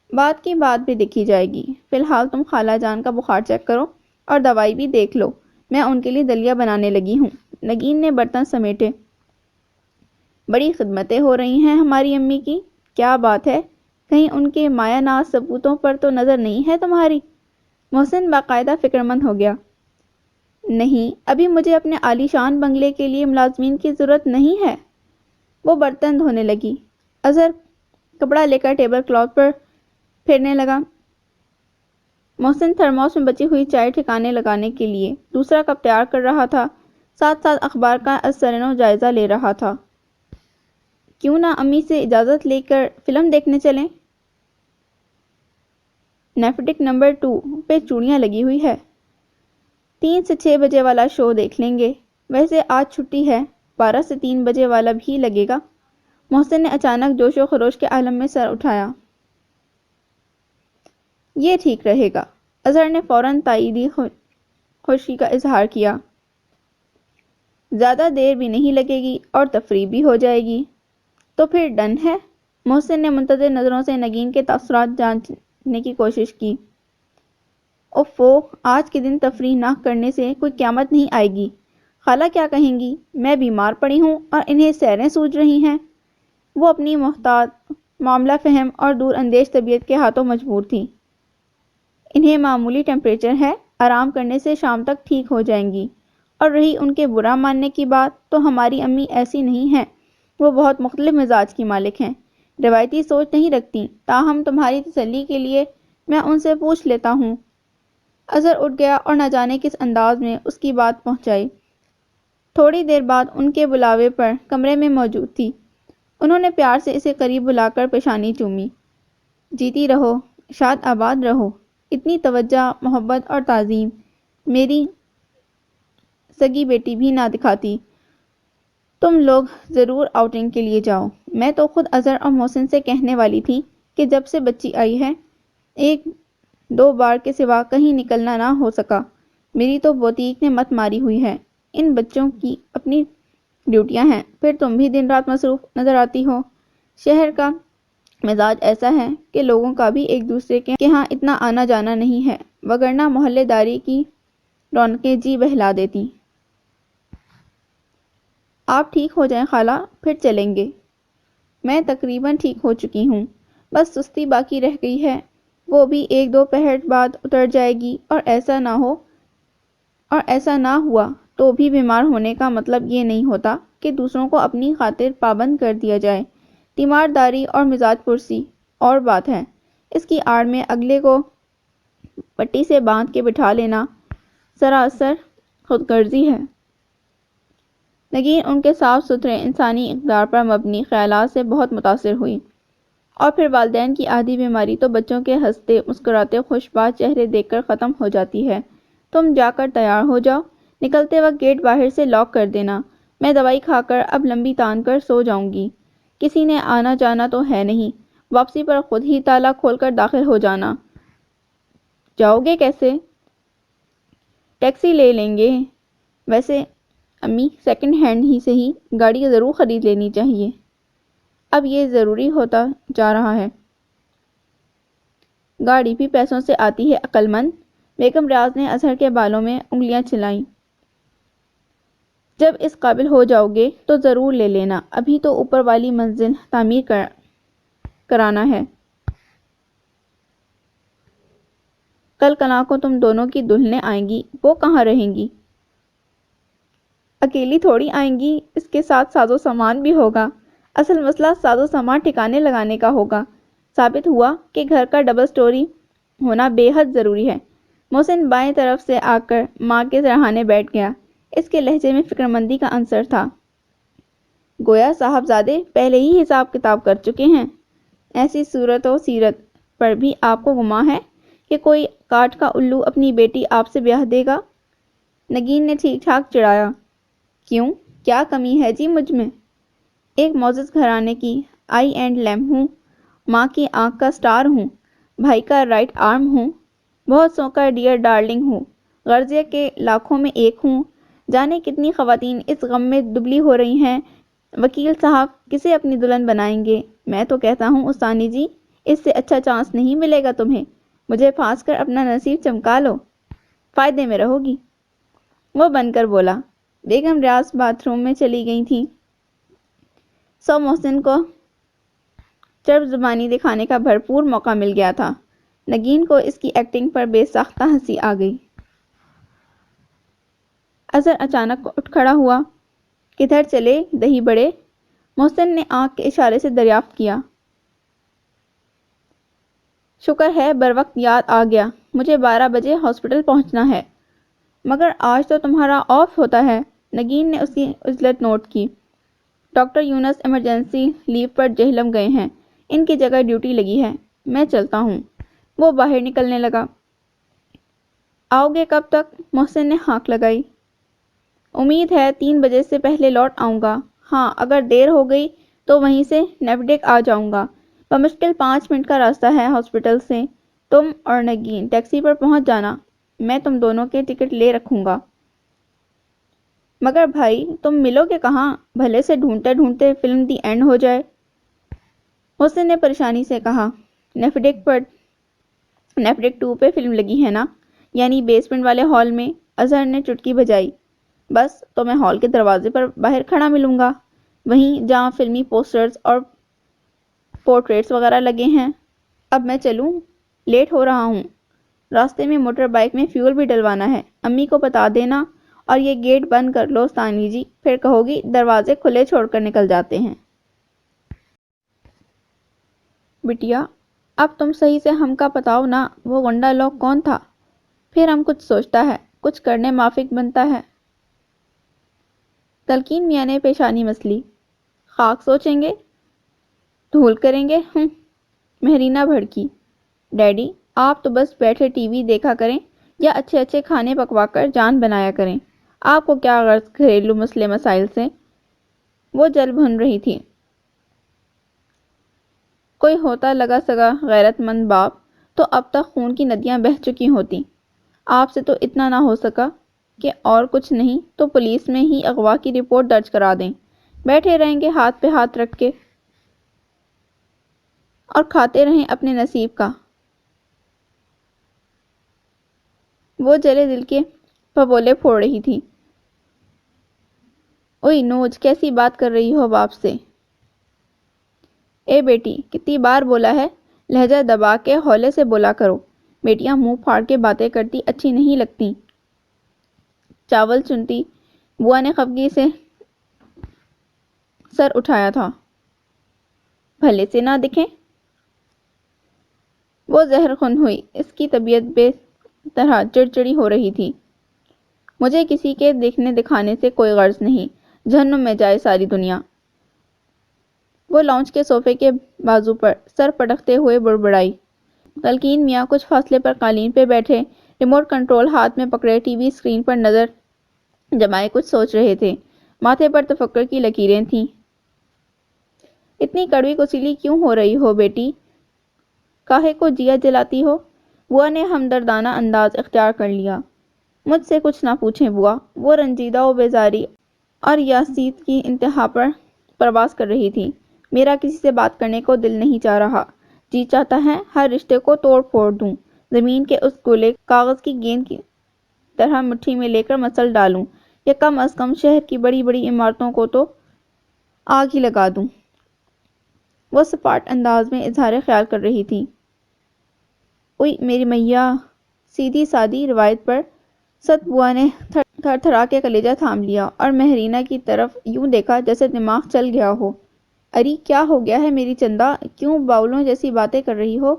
بات کی بات بھی دیکھی جائے گی۔ فی الحال تم خالہ جان کا بخار چیک کرو اور دوائی بھی دیکھ لو، میں ان کے لیے دلیا بنانے لگی ہوں۔ نگین نے برتن سمیٹے۔ بڑی خدمتیں ہو رہی ہیں ہماری امی کی، کیا بات ہے، کہیں ان کے مایہ ناز ثبوتوں پر تو نظر نہیں ہے تمہاری؟ محسن باقاعدہ فکرمند ہو گیا۔ نہیں، ابھی مجھے اپنے عالی شان بنگلے کے لیے ملازمین کی ضرورت نہیں ہے۔ وہ برتن دھونے لگی۔ اظہر کپڑا لے کر ٹیبل کلاتھ پر پھیرنے لگا۔ محسن تھرموس میں بچی ہوئی چائے ٹھکانے لگانے کے لیے دوسرا کپ تیار کر رہا تھا، ساتھ ساتھ اخبار کا ازسرنو جائزہ لے رہا تھا۔ کیوں نہ امی سے اجازت لے کر فلم دیکھنے چلیں؟ نیفٹک نمبر 2 پہ چوڑیاں لگی ہوئی ہے، 3 سے 6 بجے والا شو دیکھ لیں گے، ویسے آج چھٹی ہے، 12 سے 3 بجے والا بھی لگے گا۔ محسن نے اچانک جوش و خروش کے عالم میں سر اٹھایا۔ یہ ٹھیک رہے گا، اظہر نے فوراً تائیدی خوشی کا اظہار کیا۔ زیادہ دیر بھی نہیں لگے گی اور تفریح بھی ہو جائے گی۔ تو پھر ڈن ہے؟ محسن نے منتظر نظروں سے نگین کے تاثرات جانچنے کی کوشش کی۔ اوفو، آج کے دن تفریح نہ کرنے سے کوئی قیامت نہیں آئے گی، خالہ کیا کہیں گی، میں بیمار پڑی ہوں اور انہیں سیریں سوج رہی ہیں۔ وہ اپنی محتاط، معاملہ فہم اور دور اندیش طبیعت کے ہاتھوں مجبور تھی۔ انہیں معمولی ٹیمپریچر ہے، آرام کرنے سے شام تک ٹھیک ہو جائیں گی۔ اور رہی ان کے برا ماننے کی بات، تو ہماری امی ایسی نہیں ہیں، وہ بہت مختلف مزاج کی مالک ہیں، روایتی سوچ نہیں رکھتی، تاہم تمہاری تسلی کے لیے میں ان سے پوچھ لیتا ہوں۔ اظہر اٹھ گیا اور نہ جانے کس انداز میں اس کی بات پہنچائی۔ تھوڑی دیر بعد ان کے بلاوے پر کمرے میں موجود تھی۔ انہوں نے پیار سے اسے قریب بلا کر پیشانی چومی۔ جیتی رہو، شاد آباد رہو، اتنی توجہ، محبت اور تعظیم میری سگی بیٹی بھی نہ دکھاتی۔ تم لوگ ضرور آؤٹنگ کے لیے جاؤ، میں تو خود اظہر اور محسن سے کہنے والی تھی کہ جب سے بچی آئی ہے 1-2 بار کے سوا کہیں نکلنا نہ ہو سکا۔ میری تو بوتیک نے مت ماری ہوئی ہے، ان بچوں کی اپنی ڈیوٹیاں ہیں، پھر تم بھی دن رات مصروف نظر آتی ہو۔ شہر کا مزاج ایسا ہے کہ لوگوں کا بھی ایک دوسرے کے ہاں اتنا آنا جانا نہیں ہے، وگرنہ محلے داری کی رونقیں جی بہلا دیتی۔ آپ ٹھیک ہو جائیں خالہ، پھر چلیں گے۔ میں تقریباً ٹھیک ہو چکی ہوں، بس سستی باقی رہ گئی ہے، وہ بھی 1-2 پہر بعد اتر جائے گی۔ اور ایسا نہ ہوا تو بھی بیمار ہونے کا مطلب یہ نہیں ہوتا کہ دوسروں کو اپنی خاطر پابند کر دیا جائے۔ تیمارداری اور مزاج پرسی اور بات ہے، اس کی آڑ میں اگلے کو پٹی سے باندھ کے بٹھا لینا سراسر خود غرضی ہے۔ نگین ان کے صاف ستھرے انسانی اقدار پر مبنی خیالات سے بہت متاثر ہوئی۔ اور پھر والدین کی آدھی بیماری تو بچوں کے ہنستے مسکراتے خوش باش چہرے دیکھ کر ختم ہو جاتی ہے۔ تم جا کر تیار ہو جاؤ، نکلتے وقت گیٹ باہر سے لاک کر دینا۔ میں دوائی کھا کر اب لمبی تان کر سو جاؤں گی۔ کسی نے آنا جانا تو ہے نہیں، واپسی پر خود ہی تالا کھول کر داخل ہو جانا۔ جاؤ گے کیسے؟ ٹیکسی لے لیں گے۔ ویسے امی سیکنڈ ہینڈ ہی سے ہی گاڑی ضرور خرید لینی چاہیے، اب یہ ضروری ہوتا جا رہا ہے۔ گاڑی بھی پیسوں سے آتی ہے عقل مند۔ بیگم ریاض نے اظہر کے بالوں میں انگلیاں چلائیں۔ جب اس قابل ہو جاؤ گے تو ضرور لے لینا، ابھی تو اوپر والی منزل تعمیر کرانا ہے۔ کل کنا کو تم دونوں کی دلہنیں آئیں گی، وہ کہاں رہیں گی؟ اکیلی تھوڑی آئیں گی، اس کے ساتھ ساز و سامان بھی ہوگا۔ اصل مسئلہ ساز و سامان ٹھکانے لگانے کا ہوگا۔ ثابت ہوا کہ گھر کا ڈبل سٹوری ہونا بے حد ضروری ہے۔ محسن بائیں طرف سے آ کر ماں کے سرہانے بیٹھ گیا۔ اس کے لہجے میں فکرمندی کا عنصر تھا، گویا صاحبزادے پہلے ہی حساب کتاب کر چکے ہیں۔ ایسی صورت و سیرت پر بھی آپ کو گمان ہے کہ کوئی کاٹ کا الو اپنی بیٹی آپ سے بیاہ دے گا؟ نگین نے ٹھیک ٹھاک چڑھایا۔ کیوں، کیا کمی ہے جی مجھ میں؟ ایک معزز گھرانے کی آئی اینڈ لیم ہوں، ماں کی آنکھ کا سٹار ہوں، بھائی کا رائٹ آرم ہوں، بہت سو کا ڈیئر ڈارلنگ ہوں، غرضیہ کے لاکھوں میں ایک ہوں۔ جانے کتنی خواتین اس غم میں دبلی ہو رہی ہیں، وکیل صاحب کسے اپنی دلہن بنائیں گے؟ میں تو کہتا ہوں استانی جی، اس سے اچھا چانس نہیں ملے گا تمہیں، مجھے پھانس کر اپنا نصیب چمکا لو، فائدے میں رہو گی۔ وہ بن کر بولا۔ بیگم ریاض باتھ روم میں چلی گئی تھی۔ سو محسن کو چرب زبانی دکھانے کا بھرپور موقع مل گیا تھا۔ نگین کو اس کی ایکٹنگ پر بے ساختہ ہنسی آ گئی۔ اظہر اچانک اٹھ کھڑا ہوا۔ کدھر چلے دہی بڑے؟ محسن نے آنکھ کے اشارے سے دریافت کیا۔ شکر ہے بروقت یاد آ گیا، مجھے 12 بجے ہاسپٹل پہنچنا ہے۔ مگر آج تو تمہارا آف ہوتا ہے۔ نگین نے اس کی عزلت نوٹ کی۔ ڈاکٹر یونس ایمرجنسی لیو پر جہلم گئے ہیں، ان کی جگہ ڈیوٹی لگی ہے، میں چلتا ہوں۔ وہ باہر نکلنے لگا۔ آؤ گے کب تک؟ محسن نے ہانک لگائی۔ امید ہے 3 بجے سے پہلے لوٹ آؤں گا۔ ہاں، اگر دیر ہو گئی تو وہیں سے نیفڈک آ جاؤں گا۔ بمشکل 5 منٹ کا راستہ ہے ہاسپٹل سے۔ تم اور نگین ٹیکسی پر پہنچ جانا، میں تم دونوں کے ٹکٹ لے رکھوں گا۔ مگر بھائی تم ملو گے کہاں؟ بھلے سے ڈھونڈتے ڈھونڈتے فلم دی اینڈ ہو جائے۔ محسن نے پریشانی سے کہا۔ نیفڈک 2 پہ فلم لگی ہے نا؟ یعنی بیسمنٹ والے ہال میں؟ اظہر نے چٹکی بجائی۔ بس تو میں ہال کے دروازے پر باہر کھڑا ملوں گا، وہیں جہاں فلمی پوسٹرز اور پورٹریٹس وغیرہ لگے ہیں۔ اب میں چلوں، لیٹ ہو رہا ہوں۔ راستے میں موٹر بائیک میں فیول بھی ڈلوانا ہے، امی کو بتا دینا، اور یہ گیٹ بند کر لو ستانی جی، پھر کہو گی دروازے کھلے چھوڑ کر نکل جاتے ہیں۔ بٹیا اب تم صحیح سے ہم کا بتاؤ نا، وہ گنڈا لوگ کون تھا؟ پھر ہم کچھ سوچتا ہے، کچھ کرنے مافک بنتا ہے۔ تلقین میاں نے پیشانی مسلی۔ خاک سوچیں گے، دھول کریں گے، مہرینہ بھڑکی۔ ڈیڈی آپ تو بس بیٹھے ٹی وی دیکھا کریں یا اچھے اچھے کھانے پکوا کر جان بنایا کریں، آپ کو کیا غرض گھریلو مسئلے مسائل سے؟ وہ جل بھن رہی تھی۔ کوئی ہوتا لگا سگا غیرت مند باپ تو اب تک خون کی ندیاں بہہ چکی ہوتی۔ آپ سے تو اتنا نہ ہو سکا کہ اور کچھ نہیں تو پولیس میں ہی اغوا کی رپورٹ درج کرا دیں، بیٹھے رہیں گے ہاتھ پہ ہاتھ رکھ کے اور کھاتے رہیں اپنے نصیب کا۔ وہ جلے دل کے پھپولے پھوڑ رہی تھی۔ اوئی نوج، کیسی بات کر رہی ہو باپ سے؟ اے بیٹی، کتنی بار بولا ہے لہجہ دبا کے ہولے سے بولا کرو، بیٹیاں منہ پھاڑ کے باتیں کرتی اچھی نہیں لگتی۔ چاول چنتی بوا نے خفگی سے سر اٹھایا تھا۔ بھلے سے نہ دکھیں۔ وہ زہر خون ہوئی، اس کی طبیعت بے طرح چڑچڑی ہو رہی تھی۔ مجھے کسی کے دیکھنے دکھانے سے کوئی غرض نہیں، جہنم میں جائے ساری دنیا۔ وہ لاؤنج کے صوفے کے بازو پر سر پٹکتے ہوئے بڑبڑائی۔ تلقین میاں کچھ فاصلے پر قالین پہ بیٹھے ریموٹ کنٹرول ہاتھ میں پکڑے ٹی وی اسکرین پر نظر جمائے کچھ سوچ رہے تھے، ماتھے پر تفکر کی لکیریں تھیں۔ اتنی کڑوی کسیلی کیوں ہو رہی ہو بیٹی؟ کاہے کو جیا جلاتی ہو؟ بوا نے ہمدردانہ انداز اختیار کر لیا۔ مجھ سے کچھ نہ پوچھیں بوا، وہ رنجیدہ و بیزاری اور یاست کی انتہا پر پرواز کر رہی تھی۔ میرا کسی سے بات کرنے کو دل نہیں چاہ رہا، جی چاہتا ہے ہر رشتے کو توڑ پھوڑ دوں، زمین کے اس گولے کاغذ کی گیند کی طرح مٹھی میں لے کر مسل ڈالوں، یا کم از کم شہر کی بڑی بڑی عمارتوں کو تو آگ ہی لگا دوں۔ وہ سپاٹ انداز میں اظہار خیال کر رہی تھی۔ اوئی میری میاں، سیدھی سادی روایت پر ست بوا نے تھر تھرا کے کلیجہ تھام لیا اور مہرینہ کی طرف یوں دیکھا جیسے دماغ چل گیا ہو۔ اری کیا ہو گیا ہے میری چندا، کیوں باولوں جیسی باتیں کر رہی ہو؟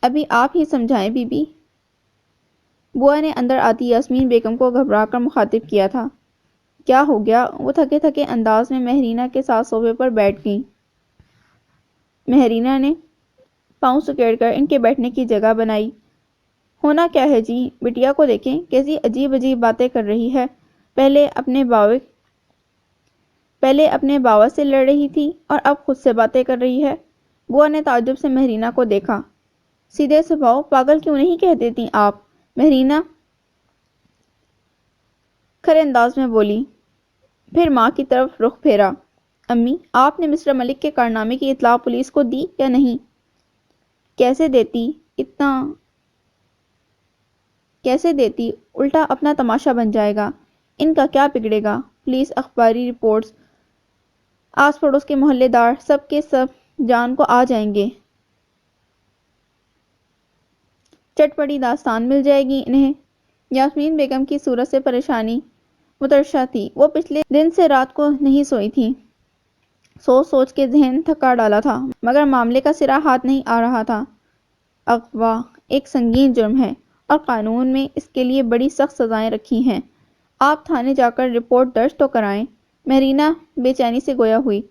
ابھی آپ ہی سمجھائیں بی بی۔ بوا نے اندر آتی یاسمین بیگم کو گھبرا کر مخاطب کیا تھا۔ کیا ہو گیا؟ وہ تھکے تھکے انداز میں مہرینہ کے ساتھ صوفے پر بیٹھ گئیں۔ مہرینہ نے پاؤں سکیڑ کر ان کے بیٹھنے کی جگہ بنائی۔ ہونا کیا ہے جی، بٹیا کو دیکھیں کیسی عجیب عجیب باتیں کر رہی ہے، پہلے اپنے باوا سے لڑ رہی تھی اور اب خود سے باتیں کر رہی ہے۔ بوا نے تعجب سے مہرینہ کو دیکھا۔ سیدھے سبھاؤ، پاگل کیوں نہیں کہہ دیتی آپ؟ مہرینہ کھرے انداز میں بولی، پھر ماں کی طرف رخ پھیرا۔ امی، آپ نے مسٹر ملک کے کارنامے کی اطلاع پولیس کو دی یا نہیں؟ کیسے دیتی، الٹا اپنا تماشا بن جائے گا۔ ان کا کیا بگڑے گا؟ پولیس، اخباری رپورٹس، آس پڑوس کے محلے دار سب کے سب جان کو آ جائیں گے۔ چٹپٹی داستان مل جائے گی انہیں۔ یاسمین بیگم کی صورت سے پریشانی مترشح تھی۔ وہ پچھلے دن سے رات کو نہیں سوئی تھی۔ سوچ سوچ کے ذہن تھکا ڈالا تھا، مگر معاملے کا سرا ہاتھ نہیں آ رہا تھا۔ اغوا ایک سنگین جرم ہے اور قانون میں اس کے لیے بڑی سخت سزائیں رکھی ہیں۔ آپ تھانے جا کر رپورٹ درج تو کرائیں۔ مہرینہ بے چینی سے گویا ہوئی۔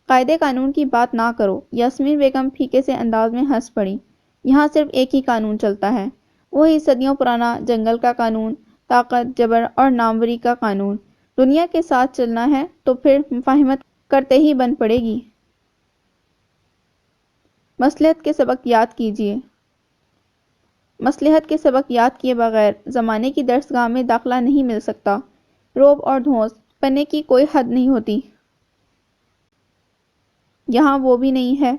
قاعدے قانون کی بات نہ کرو۔ یاسمین بیگم پھیکے سے انداز میں ہنس پڑی۔ یہاں صرف ایک ہی قانون چلتا ہے، وہی صدیوں پرانا جنگل کا قانون، طاقت، جبر اور ناموری کا قانون۔ دنیا کے ساتھ چلنا ہے تو پھر مفاہمت کرتے ہی بن پڑے گی۔ مصلحت کے سبق یاد کیے بغیر زمانے کی درسگاہ میں داخلہ نہیں مل سکتا۔ روب اور دھونس پنے کی کوئی حد نہیں ہوتی۔ یہاں وہ بھی نہیں ہے۔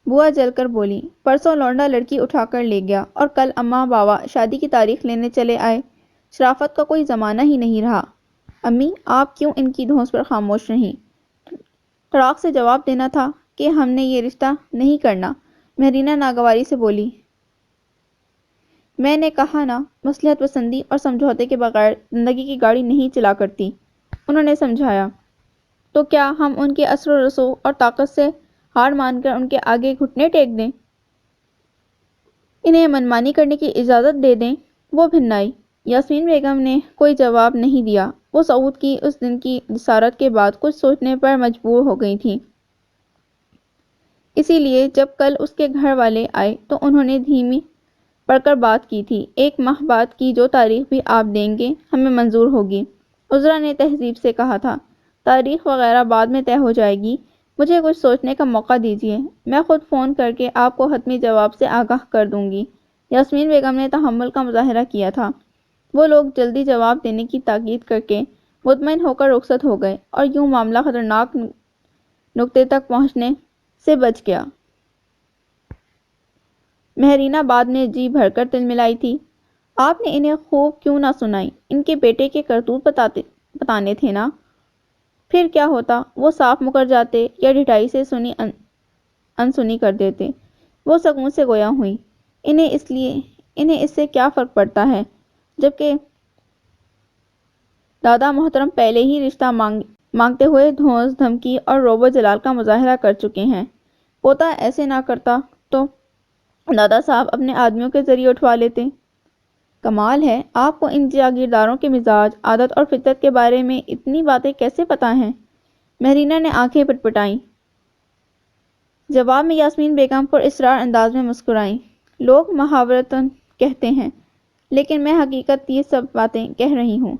بوا جل کر بولی، پرسوں لونڈا لڑکی اٹھا کر لے گیا اور کل اماں باوا شادی کی تاریخ لینے چلے آئے۔ شرافت کا کوئی زمانہ ہی نہیں رہا۔ امی، آپ کیوں ان کی دھونس پر خاموش رہیں؟ تڑاک سے جواب دینا تھا کہ ہم نے یہ رشتہ نہیں کرنا۔ مہرینہ ناگواری سے بولی۔ میں نے کہا نا، مصلحت پسندی اور سمجھوتے کے بغیر زندگی کی گاڑی نہیں چلا کرتی، انہوں نے سمجھایا۔ تو کیا ہم ان کے اثر و رسوخ اور طاقت سے ہار مان کر ان کے آگے گھٹنے ٹیک دیں؟ انہیں منمانی کرنے کی اجازت دے دیں؟ وہ بھنائی۔ یاسمین بیگم نے کوئی جواب نہیں دیا۔ وہ سعود کی اس دن کی جسارت کے بعد کچھ سوچنے پر مجبور ہو گئی تھی۔ اسی لیے جب کل اس کے گھر والے آئے تو انہوں نے دھیمی پڑھ کر بات کی تھی، 1 ماہ بعد کی جو تاریخ بھی آپ دیں گے ہمیں منظور ہوگی۔ عذرا نے تہذیب سے کہا تھا، تاریخ وغیرہ بعد میں طے ہو جائے گی، مجھے کچھ سوچنے کا موقع دیجیے، میں خود فون کر کے آپ کو حتمی جواب سے آگاہ کر دوں گی۔ یاسمین بیگم نے تحمل کا مظاہرہ کیا تھا۔ وہ لوگ جلدی جواب دینے کی تاکید کر کے مطمئن ہو کر رخصت ہو گئے اور یوں معاملہ خطرناک نقطے تک پہنچنے سے بچ گیا۔ مہرینہ بعد میں جی بھر کر تلملائی تھی۔ آپ نے انہیں خوب کیوں نہ سنائی؟ ان کے بیٹے کے کرتوت بتانے تھے نا؟ پھر کیا ہوتا؟ وہ صاف مکر جاتے یا ڈھٹائی سے سنی انسنی کر دیتے۔ وہ سکون سے گویا ہوئی۔ انہیں اس سے کیا فرق پڑتا ہے، جبکہ دادا محترم پہلے ہی رشتہ مانگتے ہوئے دھونس، دھمکی اور روب و جلال کا مظاہرہ کر چکے ہیں۔ پوتا ایسے نہ کرتا تو دادا صاحب اپنے آدمیوں کے ذریعے اٹھوا لیتے۔ کمال ہے، آپ کو ان جاگیرداروں کے مزاج، عادت اور فطرت کے بارے میں اتنی باتیں کیسے پتہ ہیں؟ مہرینہ نے آنکھیں پٹپٹائیں۔ جواب میں یاسمین بیگم پر اصرار انداز میں مسکرائیں۔ لوگ محاورتاً کہتے ہیں، لیکن میں حقیقت یہ سب باتیں کہہ رہی ہوں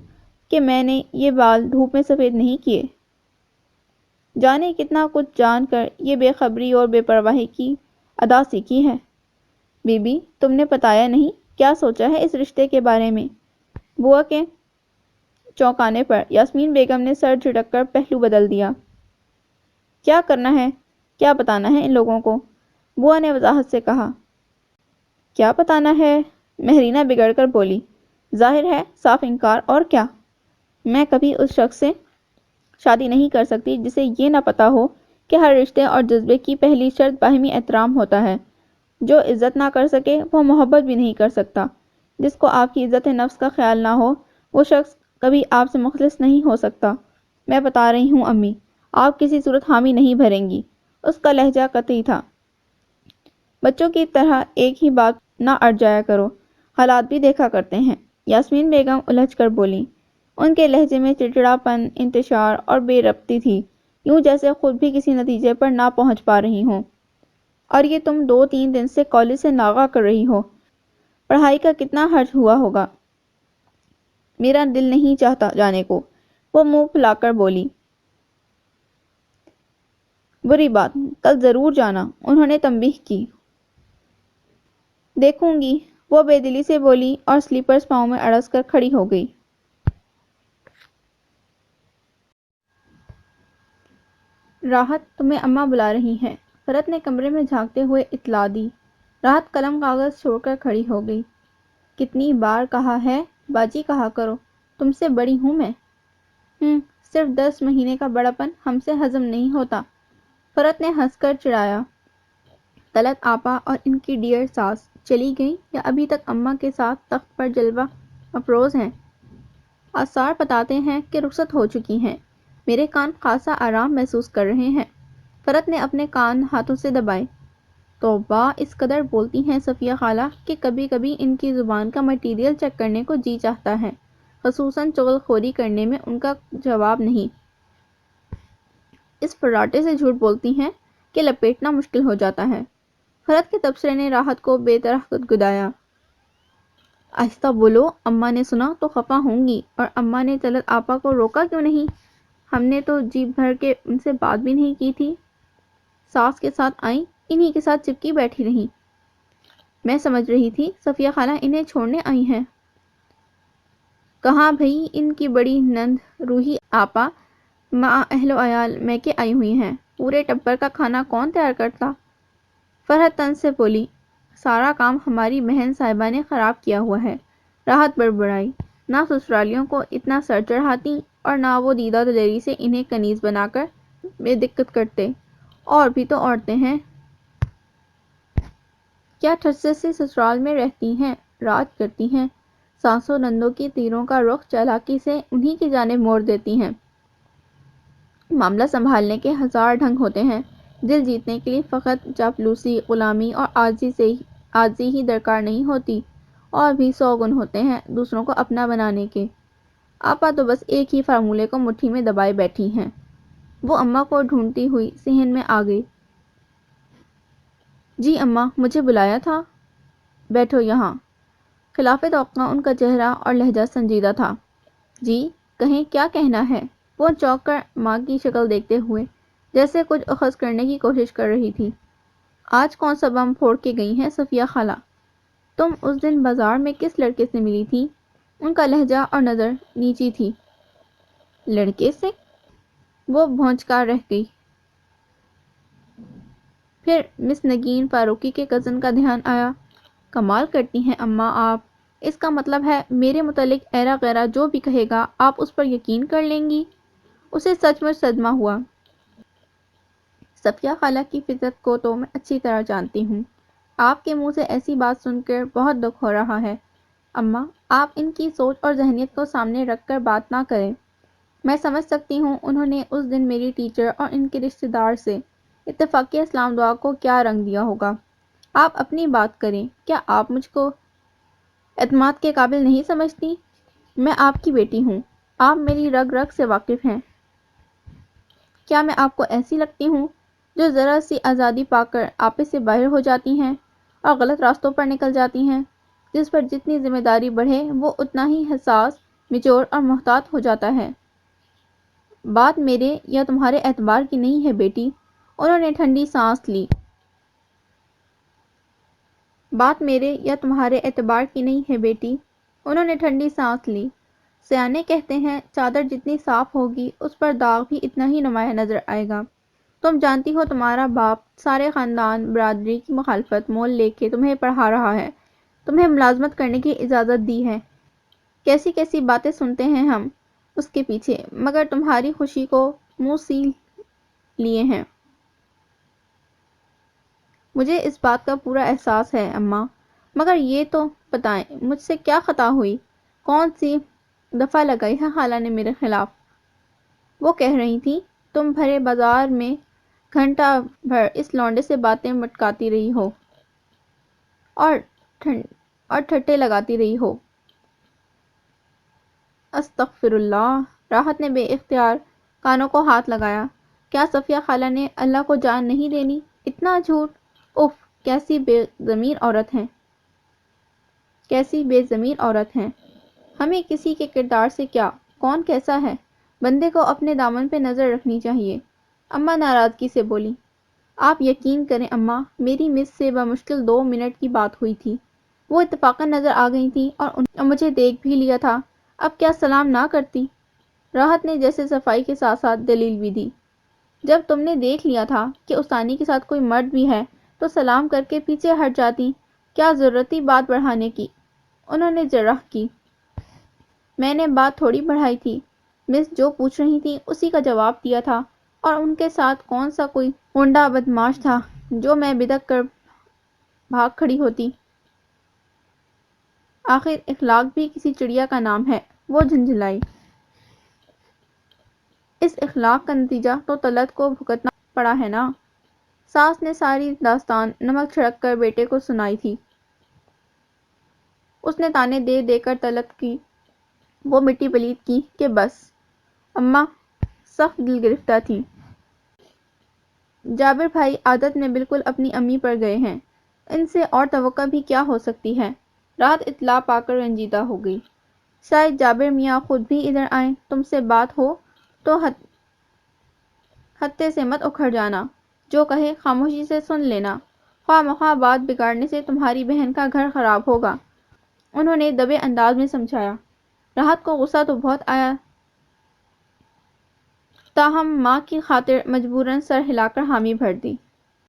کہ میں نے یہ بال دھوپ میں سفید نہیں کیے۔ جانے کتنا کچھ جان کر یہ بے خبری اور بے پرواہی کی ادا سیکھی ہے۔ بی بی، تم نے بتایا نہیں کیا سوچا ہے اس رشتے کے بارے میں؟ بوا کے چونکانے پر یاسمین بیگم نے سر جھٹک کر پہلو بدل دیا۔ کیا کرنا ہے، کیا بتانا ہے ان لوگوں کو؟ بوا نے وضاحت سے کہا۔ کیا بتانا ہے؟ مہرینہ بگڑ کر بولی۔ ظاہر ہے صاف انکار، اور کیا؟ میں کبھی اس شخص سے شادی نہیں کر سکتی جسے یہ نہ پتا ہو کہ ہر رشتے اور جذبے کی پہلی شرط باہمی احترام ہوتا ہے۔ جو عزت نہ کر سکے وہ محبت بھی نہیں کر سکتا۔ جس کو آپ کی عزت نفس کا خیال نہ ہو وہ شخص کبھی آپ سے مخلص نہیں ہو سکتا۔ میں بتا رہی ہوں امی، آپ کسی صورت حامی نہیں بھریں گی۔ اس کا لہجہ قطعی تھا۔ بچوں کی طرح ایک ہی بات نہ اڑ جایا کرو، حالات بھی دیکھا کرتے ہیں۔ یاسمین بیگم الجھ کر بولی۔ ان کے لہجے میں چڑچڑاپن، انتشار اور بے ربطی تھی، یوں جیسے خود بھی کسی نتیجے پر نہ پہنچ پا رہی ہوں۔ اور یہ تم 2-3 دن سے کالج سے ناغہ کر رہی ہو، پڑھائی کا کتنا حرج ہوا ہوگا؟ میرا دل نہیں چاہتا جانے کو، وہ منہ پھلا کر بولی۔ بری بات، کل ضرور جانا، انہوں نے تنبیہ کی۔ دیکھوں گی، وہ بے دلی سے بولی اور سلیپرز پاؤں میں اڑس کر کھڑی ہو گئی۔ راحت، تمہیں اماں بلا رہی ہیں، فرت نے کمرے میں جھانکتے ہوئے اطلاع دی۔ راحت قلم کاغذ چھوڑ کر کھڑی ہو گئی۔ کتنی بار کہا ہے باجی کہا کرو، تم سے بڑی ہوں میں۔ صرف 10 مہینے کا بڑا پن ہم سے ہضم نہیں ہوتا، فرت نے ہنس کر چڑھایا۔ طلعت آپا اور ان کی ڈیئر ساس چلی گئیں یا ابھی تک اماں کے ساتھ تخت پر جلوہ افروز ہیں؟ آثار بتاتے ہیں کہ رخصت ہو چکی ہیں۔ میرے کان خاصا آرام محسوس کر رہے ہیں۔ فرت نے اپنے کان ہاتھوں سے دبائے۔ توبہ، اس قدر بولتی ہیں صفیہ خالہ کہ کبھی کبھی ان کی زبان کا مٹیریل چیک کرنے کو جی چاہتا ہے، خصوصاً چغل خوری کرنے میں ان کا جواب نہیں۔ اس فراٹے سے جھوٹ بولتی ہیں کہ لپیٹنا مشکل ہو جاتا ہے۔ فرت کے تبصرے نے راحت کو بے طرح گدگدایا۔ آہستہ بولو، اماں نے سنا تو خفا ہوں گی، اور اماں نے طلعت آپا کو روکا کیوں نہیں؟ ہم نے تو جی بھر کے ان سے بات بھی نہیں کی تھی۔ ساس کے ساتھ آئیں، انہی کے ساتھ چپکی بیٹھی رہیں۔ میں سمجھ رہی تھی صفیہ خالہ انہیں چھوڑنے آئی ہیں۔ کہاں بھئی، ان کی بڑی نند روحی آپا مع اہل و عیال میکے آئی ہوئی ہیں۔ پورے ٹبر کا کھانا کون تیار کرتا؟ فرحت طنز سے بولی۔ سارا کام ہماری بہن صاحبہ نے خراب کیا ہوا ہے، راحت بڑبڑائی۔ نہ سسرالیوں کو اتنا سر چڑھاتی اور نہ وہ دیدہ دلیری سے انہیں کنیز بنا کر بے دقت کرتے۔ اور بھی تو عورتیں ہیں۔ کیا ٹھسے سے سسرال میں رہتی ہیں، راج کرتی ہیں، ساسوں نندوں کی تیروں کا رخ چالاکی سے انہی کی جانب موڑ دیتی ہیں۔ معاملہ سنبھالنے کے 1000 ڈھنگ ہوتے ہیں، دل جیتنے کے لیے فقط چاپلوسی، غلامی اور عاجزی ہی درکار نہیں ہوتی، اور بھی 100 گن ہوتے ہیں دوسروں کو اپنا بنانے کے۔ آپا تو بس ایک ہی فارمولے کو مٹھی میں دبائے بیٹھی ہیں۔ وہ اماں کو ڈھونڈتی ہوئی صحن میں آ گئی۔ جی اماں، مجھے بلایا تھا؟ بیٹھو یہاں۔ خلاف توقع ان کا چہرہ اور لہجہ سنجیدہ تھا۔ جی، کہیں کیا کہنا ہے؟ وہ چونک کر ماں کی شکل دیکھتے ہوئے جیسے کچھ اخذ کرنے کی کوشش کر رہی تھی۔ آج کون سا بم پھوڑ کے گئی ہیں صفیہ خالہ؟ تم اس دن بازار میں کس لڑکے سے ملی تھی؟ ان کا لہجہ اور نظر نیچی تھی۔ لڑکے سے؟ وہ بھونچکا رہ گئی۔ پھر مس نگین فاروقی کے کزن کا دھیان آیا۔ کمال کرتی ہیں اماں آپ، اس کا مطلب ہے میرے متعلق ایرا غیرہ جو بھی کہے گا آپ اس پر یقین کر لیں گی؟ اسے سچ مچ صدمہ ہوا۔ صفیہ خالہ کی فطرت کو تو میں اچھی طرح جانتی ہوں۔ آپ کے منہ سے ایسی بات سن کر بہت دکھ ہو رہا ہے۔ اماں، آپ ان کی سوچ اور ذہنیت کو سامنے رکھ کر بات نہ کریں۔ میں سمجھ سکتی ہوں انہوں نے اس دن میری ٹیچر اور ان کے رشتہ دار سے اتفاقی اسلام دعا کو کیا رنگ دیا ہوگا۔ آپ اپنی بات کریں، کیا آپ مجھ کو اعتماد کے قابل نہیں سمجھتی؟ میں آپ کی بیٹی ہوں، آپ میری رگ رگ سے واقف ہیں۔ کیا میں آپ کو ایسی لگتی ہوں جو ذرا سی آزادی پا کر آپے سے باہر ہو جاتی ہیں اور غلط راستوں پر نکل جاتی ہیں؟ جس پر جتنی ذمہ داری بڑھے وہ اتنا ہی حساس، میچور اور محتاط ہو جاتا ہے۔ بات میرے یا تمہارے اعتبار کی نہیں ہے بیٹی۔ انہوں نے ٹھنڈی سانس لی۔ بات میرے یا تمہارے اعتبار کی نہیں ہے بیٹی۔ انہوں نے ٹھنڈی سانس لی۔ سیانے کہتے ہیں چادر جتنی صاف ہوگی اس پر داغ بھی اتنا ہی نمایاں نظر آئے گا۔ تم جانتی ہو تمہارا باپ سارے خاندان برادری کی مخالفت مول لے کے تمہیں پڑھا رہا ہے، تمہیں ملازمت کرنے کی اجازت دی ہے۔ کیسی کیسی باتیں سنتے ہیں ہم اس کے پیچھے، مگر تمہاری خوشی کو منہ سیل لیے ہیں۔ مجھے اس بات کا پورا احساس ہے اماں، مگر یہ تو بتائیں مجھ سے کیا خطا ہوئی؟ کون سی دفعہ لگائی ہے خالہ نے میرے خلاف؟ وہ کہہ رہی تھیں تم بھرے بازار میں گھنٹہ بھر اس لونڈے سے باتیں مٹکاتی رہی ہو اور ٹھٹے لگاتی رہی ہو۔ استغفر اللہ۔ راحت نے بے اختیار کانوں کو ہاتھ لگایا۔ کیا صفیہ خالہ نے اللہ کو جان نہیں دینی؟ اتنا جھوٹ! اف، کیسی بے ضمیر عورت ہیں، کیسی بے ضمیر عورت ہیں۔ ہمیں کسی کے کردار سے کیا، کون کیسا ہے، بندے کو اپنے دامن پہ نظر رکھنی چاہیے۔ اماں ناراضگی سے بولی۔ آپ یقین کریں اماں، میری مس سے بمشکل 2 منٹ کی بات ہوئی تھی۔ وہ اتفاقاً نظر آ گئی تھیں اور انہوں نے مجھے دیکھ بھی لیا تھا۔ اب کیا سلام نہ کرتی؟ راحت نے جیسے صفائی کے ساتھ ساتھ دلیل بھی دی۔ جب تم نے دیکھ لیا تھا کہ استانی کے ساتھ کوئی مرد بھی ہے تو سلام کر کے پیچھے ہٹ جاتی، کیا ضرورت تھی بات بڑھانے کی؟ انہوں نے جرح کی۔ میں نے بات تھوڑی بڑھائی تھی، مس جو پوچھ رہی تھی اسی کا جواب دیا تھا، اور ان کے ساتھ کون سا کوئی گنڈا بدماش تھا جو میں بدک کر بھاگ کھڑی ہوتی۔ آخر اخلاق بھی کسی چڑیا کا نام ہے، وہ جھنجھلائی۔ اس اخلاق کا نتیجہ تو طلعت کو بھگتنا پڑا ہے نا۔ ساس نے ساری داستان نمک چھڑک کر بیٹے کو سنائی تھی۔ اس نے تانے دے دے کر طلعت کی وہ مٹی پلیت کی کہ بس۔ اماں سخت دل گرفتہ تھیں۔ جابر بھائی عادت میں بالکل اپنی امی پر گئے ہیں، ان سے اور توقع بھی کیا ہو سکتی ہے؟ راحت اطلاع پا کر رنجیدہ ہو گئی۔ شاید جابر میاں خود بھی ادھر آئیں، تم سے بات ہو تو ہتے سے مت اکھڑ جانا، جو کہے خاموشی سے سن لینا، خواہ مخواہ بات بگاڑنے سے تمہاری بہن کا گھر خراب ہوگا، انہوں نے دبے انداز میں سمجھایا۔ راحت کو غصہ تو بہت آیا، تاہم ماں کی خاطر مجبوراً سر ہلا کر حامی بھر دی۔